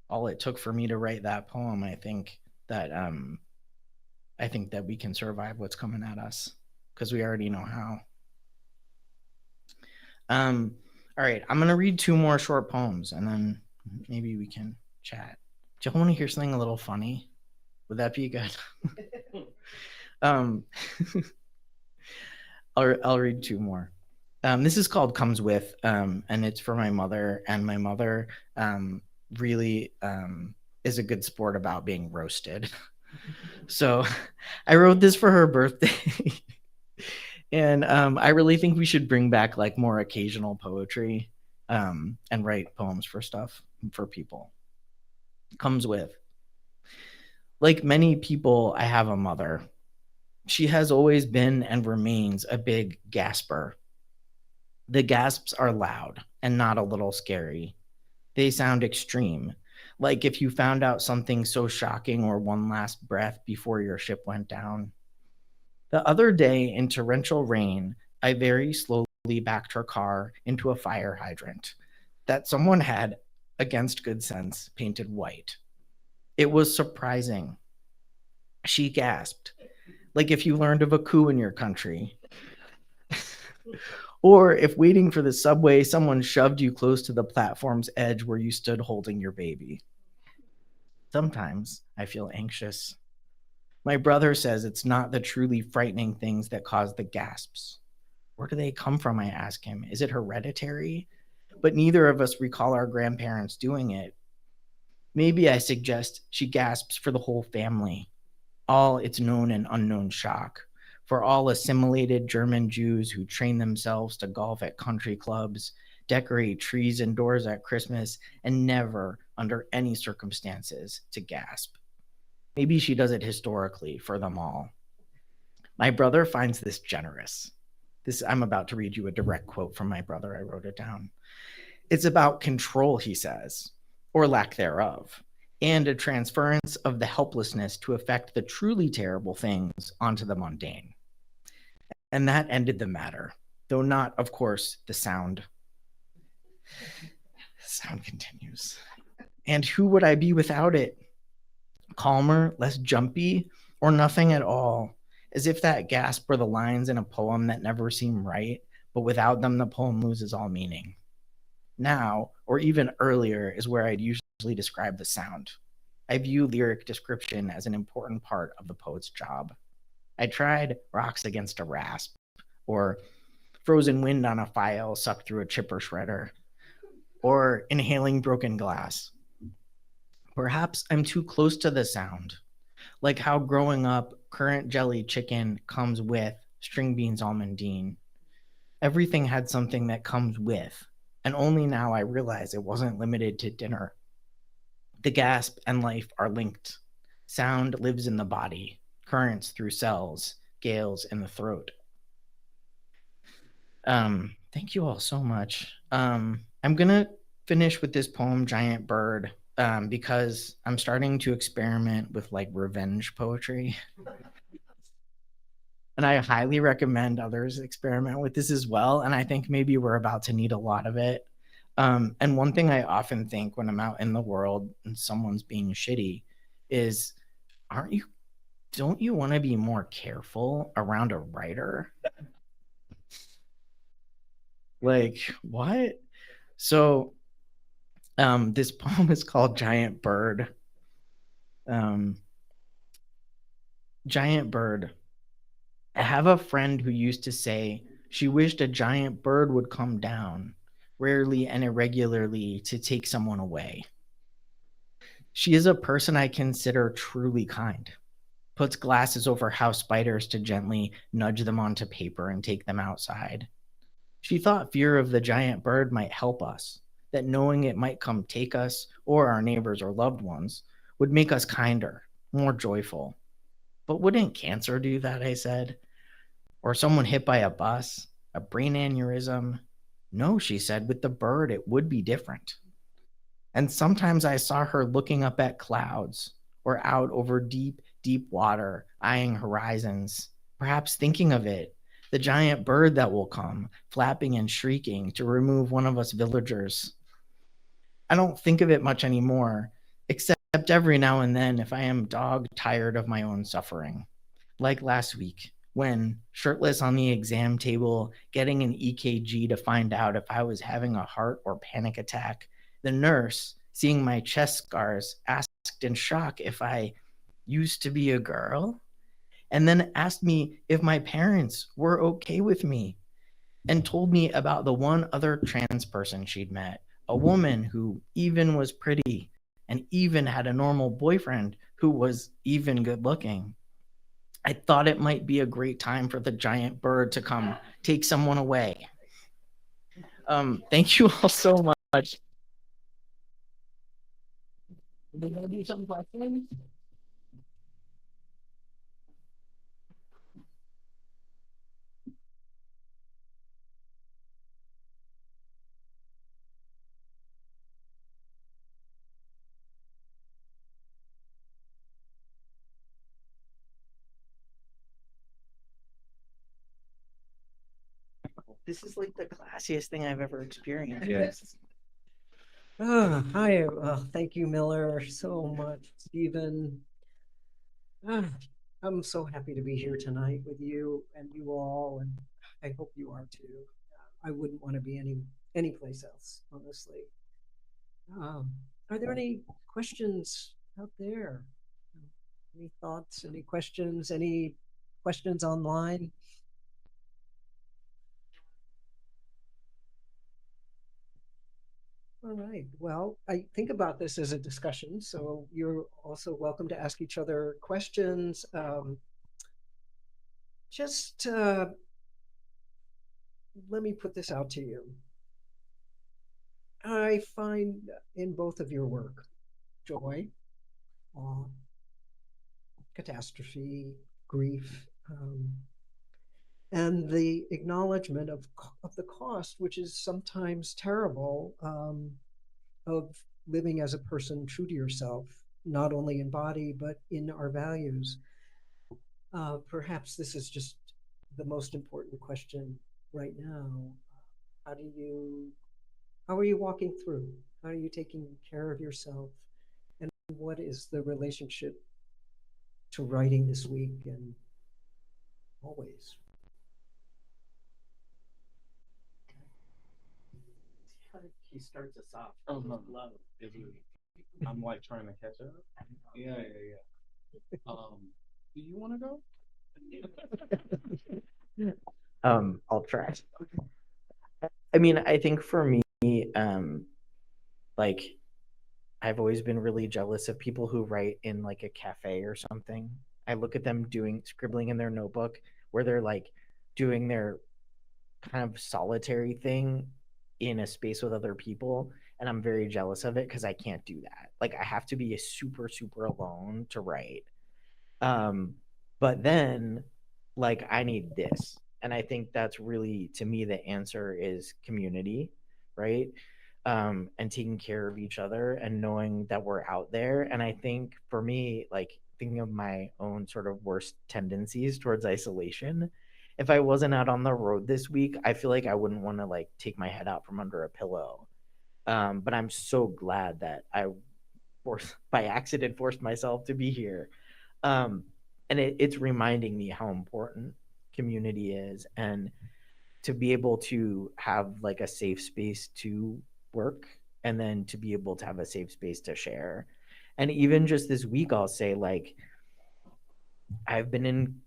all it took for me to write that poem, I think that we can survive what's coming at us, because we already know how. All right, I'm gonna read 2 more short poems and then maybe we can chat. Do y'all want to hear something a little funny? Would that be good? I'll read 2 more. This is called Comes With, and it's for my mother, and my mother really is a good sport about being roasted. So I wrote this for her birthday. And I really think we should bring back like more occasional poetry and write poems for stuff for people. Comes With. Like many people, I have a mother. She has always been and remains a big gasper. The gasps are loud and not a little scary. They sound extreme, like if you found out something so shocking or one last breath before your ship went down. The other day in torrential rain, I very slowly backed her car into a fire hydrant that someone had, against good sense, painted white. It was surprising. She gasped, like if you learned of a coup in your country. Or if waiting for the subway, someone shoved you close to the platform's edge where you stood holding your baby. Sometimes I feel anxious. My brother says it's not the truly frightening things that cause the gasps. Where do they come from, I ask him. Is it hereditary? But neither of us recall our grandparents doing it. Maybe I suggest she gasps for the whole family, all its known and unknown shock, for all assimilated German Jews who train themselves to golf at country clubs, decorate trees indoors at Christmas, and never, under any circumstances, to gasp. Maybe she does it historically for them all. My brother finds this generous. I'm about to read you a direct quote from my brother. I wrote it down. It's about control, he says, or lack thereof, and a transference of the helplessness to affect the truly terrible things onto the mundane. And that ended the matter, though not, of course, the sound. The sound continues. And who would I be without it? Calmer, less jumpy, or nothing at all, as if that gasp were the lines in a poem that never seem right, but without them the poem loses all meaning. Now, or even earlier, is where I'd usually describe the sound. I view lyric description as an important part of the poet's job. I tried rocks against a rasp, or frozen wind on a file sucked through a chipper shredder, or inhaling broken glass. Perhaps I'm too close to the sound, like how growing up, currant jelly chicken comes with string beans almondine. Everything had something that comes with, and only now I realize it wasn't limited to dinner. The gasp and life are linked. Sound lives in the body, currents through cells, gales in the throat. Thank you all so much. I'm gonna finish with this poem, Giant Bird, because I'm starting to experiment with like revenge poetry. And I highly recommend others experiment with this as well. And I think maybe we're about to need a lot of it. And one thing I often think when I'm out in the world and someone's being shitty is, don't you want to be more careful around a writer? Like, what? So this poem is called Giant Bird. Giant Bird. I have a friend who used to say she wished a giant bird would come down, rarely and irregularly, to take someone away. She is a person I consider truly kind, puts glasses over house spiders to gently nudge them onto paper and take them outside. She thought fear of the giant bird might help us, that knowing it might come take us or our neighbors or loved ones would make us kinder, more joyful. But wouldn't cancer do that, I said? Or someone hit by a bus, a brain aneurysm? No, she said, with the bird, it would be different. And sometimes I saw her looking up at clouds or out over deep, deep water, eyeing horizons, perhaps thinking of it, the giant bird that will come, flapping and shrieking to remove one of us villagers. I don't think of it much anymore, except every now and then if I am dog tired of my own suffering. Like last week, when, shirtless on the exam table, getting an EKG to find out if I was having a heart or panic attack, the nurse, seeing my chest scars, asked in shock if I used to be a girl, and then asked me if my parents were okay with me, and told me about the one other trans person she'd met, a woman who even was pretty and even had a normal boyfriend who was even good looking. I thought it might be a great time for the giant bird to come take someone away. Thank you all so much. Did I do some questions? This is like the classiest thing I've ever experienced. Yes. Hi, thank you, Miller, so much. Stephen, I'm so happy to be here tonight with you and you all, and I hope you are too. I wouldn't want to be any place else, honestly. Are there any questions out there? Any thoughts, any questions online? All right. Well, I think about this as a discussion, so you're also welcome to ask each other questions. Just let me put this out to you. I find in both of your work joy, awe, catastrophe, grief, and the acknowledgement of the cost, which is sometimes terrible, of living as a person true to yourself, not only in body, but in our values. Perhaps this is just the most important question right now. How are you walking through? How are you taking care of yourself? And what is the relationship to writing this week and always? He starts us off. Oh, no. I'm like trying to catch up. Yeah. Do you want to go? I'll try. I mean, I think for me, like I've always been really jealous of people who write in like a cafe or something. I look at them scribbling in their notebook where they're like doing their kind of solitary thing in a space with other people, and I'm very jealous of it because I can't do that. Like I have to be super alone to write. But then like I need this, and I think that's really, to me, the answer is community, right? And taking care of each other and knowing that we're out there. And I think for me, like thinking of my own sort of worst tendencies towards isolation, if I wasn't out on the road this week, I feel like I wouldn't want to like take my head out from under a pillow. But I'm so glad that I by accident forced myself to be here. And it's reminding me how important community is, and to be able to have like a safe space to work, and then to be able to have a safe space to share. And even just this week, I'll say, like, I've been in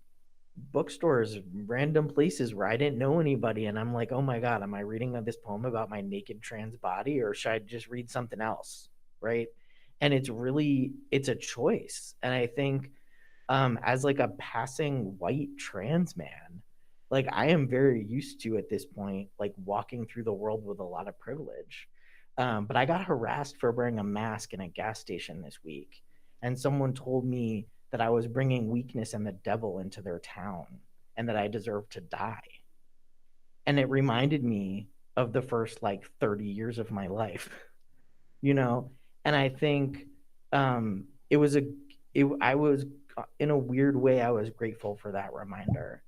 bookstores, random places where I didn't know anybody, and I'm like, oh my God, am I reading this poem about my naked trans body, or should I just read something else? Right. And it's a choice. And I think as like a passing white trans man, like I am very used to at this point, like walking through the world with a lot of privilege. But I got harassed for wearing a mask in a gas station this week. And someone told me that I was bringing weakness and the devil into their town and that I deserved to die. And it reminded me of the first like 30 years of my life, you know? And I think it was I was, in a weird way, I was grateful for that reminder,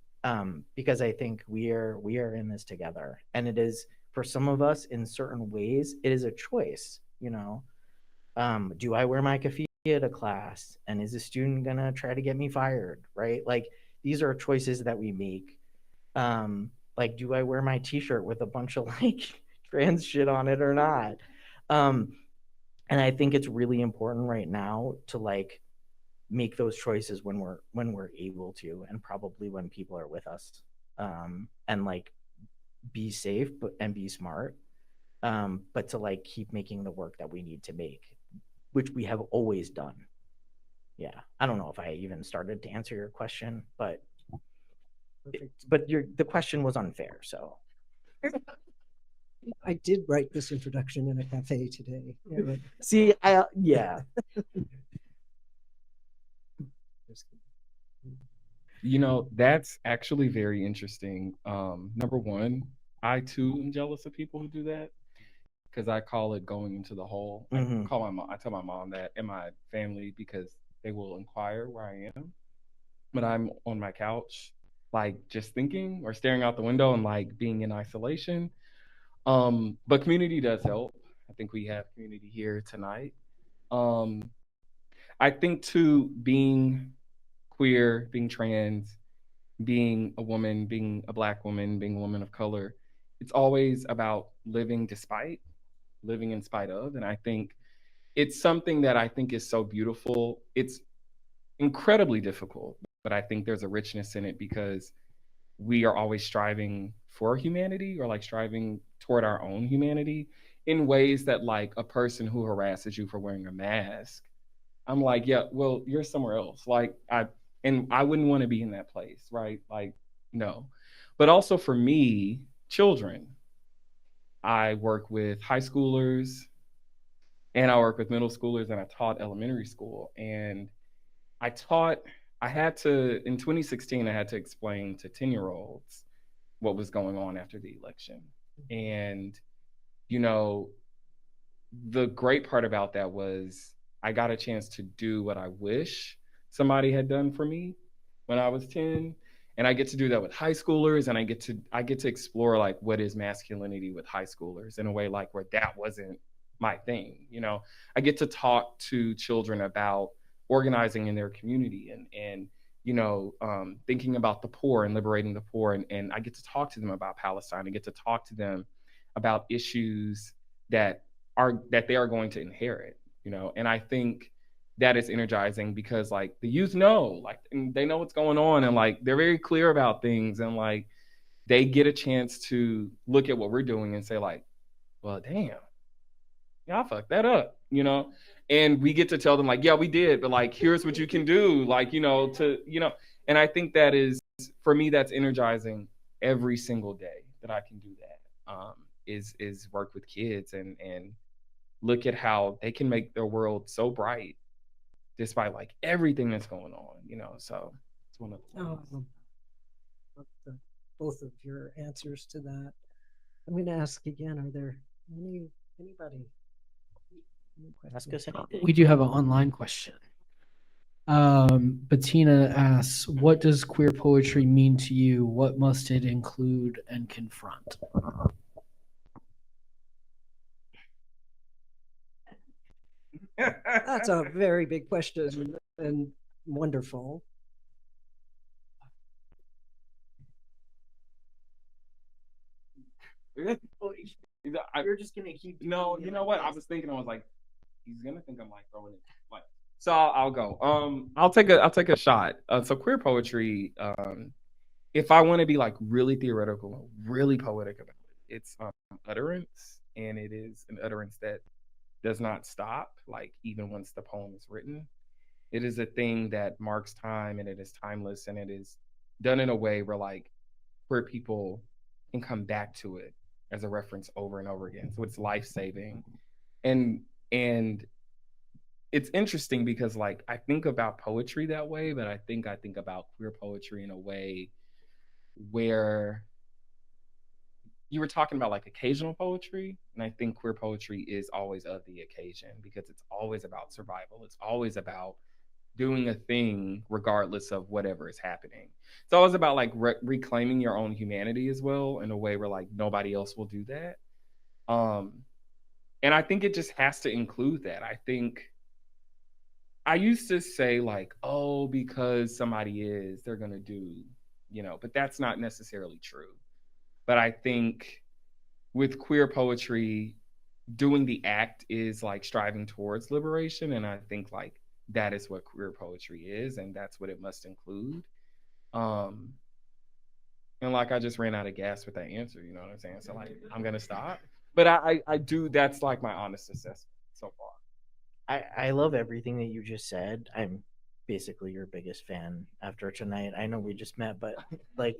because I think we are in this together, and it is, for some of us, in certain ways, it is a choice. You know, do I wear my keffiyeh to class, and is a student gonna try to get me fired? Right? Like these are choices that we make. Like, do I wear my T-shirt with a bunch of like trans shit on it or not? And I think it's really important right now to like make those choices when we're able to, and probably when people are with us, and like be safe and be smart, but to like keep making the work that we need to make, which we have always done. Yeah, I don't know if I even started to answer your question, but the question was unfair, so I did write this introduction in a cafe today. Yeah, right. see, yeah. You know, that's actually very interesting. Number one, I too am jealous of people who do that, because I call it going into the hole. Mhm. I tell my mom that, and my family, because they will inquire where I am when I'm on my couch. like just thinking or staring out the window and like being in isolation. But community does help. I think we have community here tonight. Um, I think too, being queer, being trans, being a woman, being a Black woman, being a woman of color, it's always about living despite, living in spite of. And I think it's something that I think is so beautiful. It's incredibly difficult, but I think there's a richness in it because we are always striving for humanity or like striving toward our own humanity in ways that like a person who harasses you for wearing a mask, I'm like, yeah, well, you're somewhere else. I wouldn't want to be in that place, right? Like, no. But also for me, children, I work with high schoolers and I work with middle schoolers and I taught elementary school. And I taught, I had to, in 2016, I had to explain to 10-year-olds what was going on after the election. And, you know, the great part about that was I got a chance to do what I wish somebody had done for me when I was 10. And I get to do that with high schoolers and I get to explore like what is masculinity with high schoolers in a way like where that wasn't my thing. You know, I get to talk to children about organizing in their community and thinking about the poor and liberating the poor. And I get to talk to them about Palestine. I get to talk to them about issues that that they are going to inherit, and I think that is energizing because like the youth know, like, and they know what's going on and like they're very clear about things and like they get a chance to look at what we're doing and say like, well, damn, y'all fucked that up, and we get to tell them like, yeah, we did, but like here's what you can do, like, and I think that is, for me, that's energizing every single day that I can do that. Is work with kids and look at how they can make their world so bright despite like everything that's going on, so it's one of the things. Love both of your answers to that. I'm going to ask again, are there anybody? Ask us anything. We do have an online question. Bettina asks, what does queer poetry mean to you? What must it include and confront? That's a very big question and wonderful. You're just gonna keep. No, you know what? I was thinking, I was like, he's gonna think I'm like throwing it. Like, so I'll go. I'll take a shot. So queer poetry. If I want to be like really theoretical, really poetic about it, it's utterance, and it is an utterance that does not stop. Like even once the poem is written, it is a thing that marks time, and it is timeless, and it is done in a way where like queer people can come back to it as a reference over and over again. So it's life-saving. And it's interesting because like I think about poetry that way, but I think about queer poetry in a way where you were talking about like occasional poetry, and I think queer poetry is always of the occasion because it's always about survival. It's always about doing a thing regardless of whatever is happening. It's always about like reclaiming your own humanity as well in a way where like nobody else will do that. And I think it just has to include that. I think I used to say like, oh, because somebody is, they're gonna do, but that's not necessarily true. But I think with queer poetry, doing the act is like striving towards liberation, and I think like that is what queer poetry is, and that's what it must include. And like I just ran out of gas with that answer, you know what I'm saying? So like I'm gonna stop. But I do, that's like my honest assessment so far. I love everything that you just said. I'm basically your biggest fan after tonight. I know we just met, but like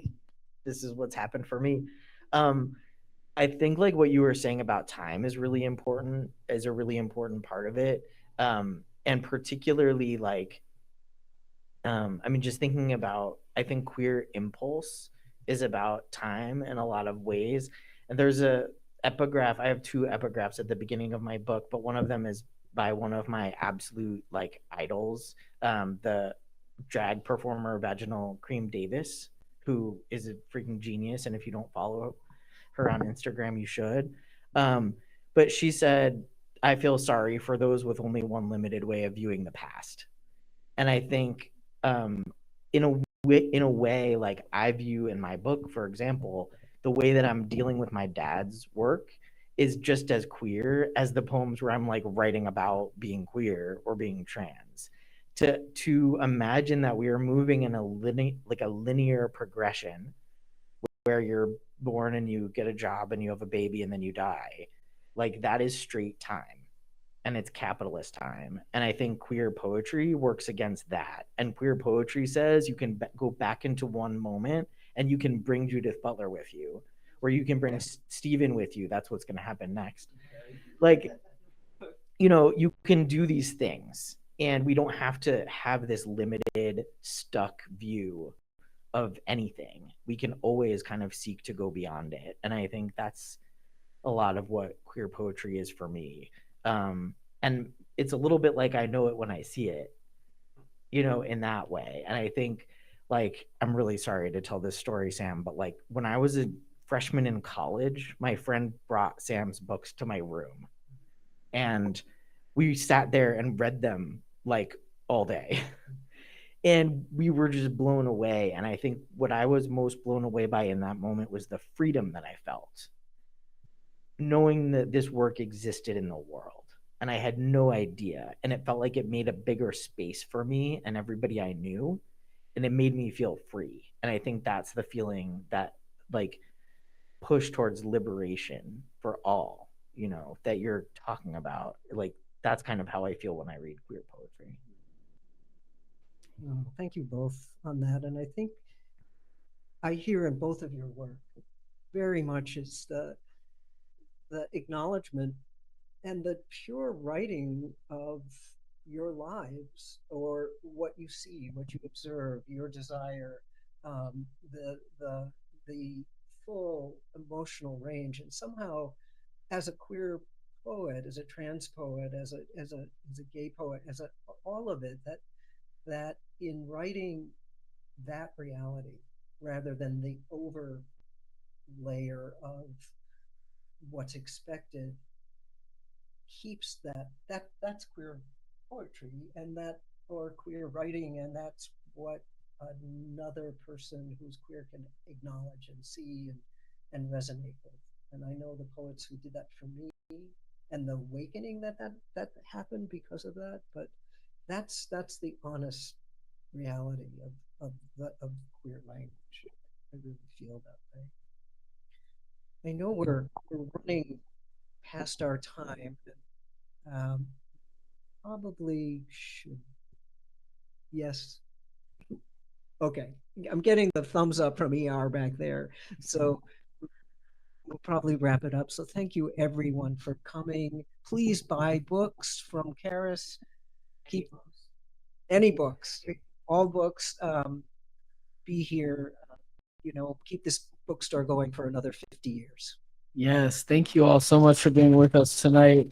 this is what's happened for me. I think like what you were saying about time is really important, is a really important part of it. And particularly like I mean, just thinking about, I think queer impulse is about time in a lot of ways. And there's a epigraph. I have two epigraphs at the beginning of my book, but one of them is by one of my absolute like idols, the drag performer Vaginal Cream Davis, who is a freaking genius. And if you don't follow her on Instagram, you should. But she said, I feel sorry for those with only one limited way of viewing the past. And I think in a way, like I view in my book, for example, the way that I'm dealing with my dad's work is just as queer as the poems where I'm like writing about being queer or being trans. To imagine that we are moving in a linear progression where you're born and you get a job and you have a baby and then you die, like that is straight time. And it's capitalist time. And I think queer poetry works against that. And queer poetry says you can go back into one moment and you can bring Judith Butler with you, or you can bring Stephen with you. That's what's going to happen next. Like, you know, you can do these things, and we don't have to have this limited, stuck view of anything. We can always kind of seek to go beyond it. And I think that's a lot of what queer poetry is for me. And it's a little bit like I know it when I see it, you know, in that way. And I think, like, I'm really sorry to tell this story, Sam, but like when I was a freshman in college, my friend brought Sam's books to my room and we sat there and read them like all day. And we were just blown away. And I think what I was most blown away by in that moment was the freedom that I felt, knowing that this work existed in the world. And I had no idea. And it felt like it made a bigger space for me and everybody I knew. And it made me feel free. And I think that's the feeling that, like, push towards liberation for all, you know, that you're talking about. Like, that's kind of how I feel when I read queer poetry. Thank you both on that. And I think I hear in both of your work very much is the acknowledgement and the pure writing of your lives, or what you see, what you observe, your desire, the full emotional range. And somehow, as a queer poet, as a trans poet, as a gay poet, all of it, that in writing that reality rather than the over layer of what's expected, keeps that's queer poetry, and that, or queer writing, and that's what another person who's queer can acknowledge and see and resonate with. And I know the poets who did that for me, and the awakening that happened because of that. But that's the honest reality of queer language. I really feel that way. I know we're running past our time. Probably should. Yes. Okay. I'm getting the thumbs up from ER back there. So we'll probably wrap it up. So thank you everyone for coming. Please buy books from Charis. Keep any books, all books. Be here. You know, keep this bookstore going for another 50 years. Yes, thank you all so much for being with us tonight.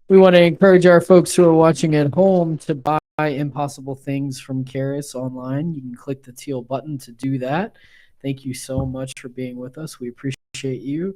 We want to encourage our folks who are watching at home to buy Impossible Things from Charis online. You can click the teal button to do that. Thank you so much for being with us. We appreciate you.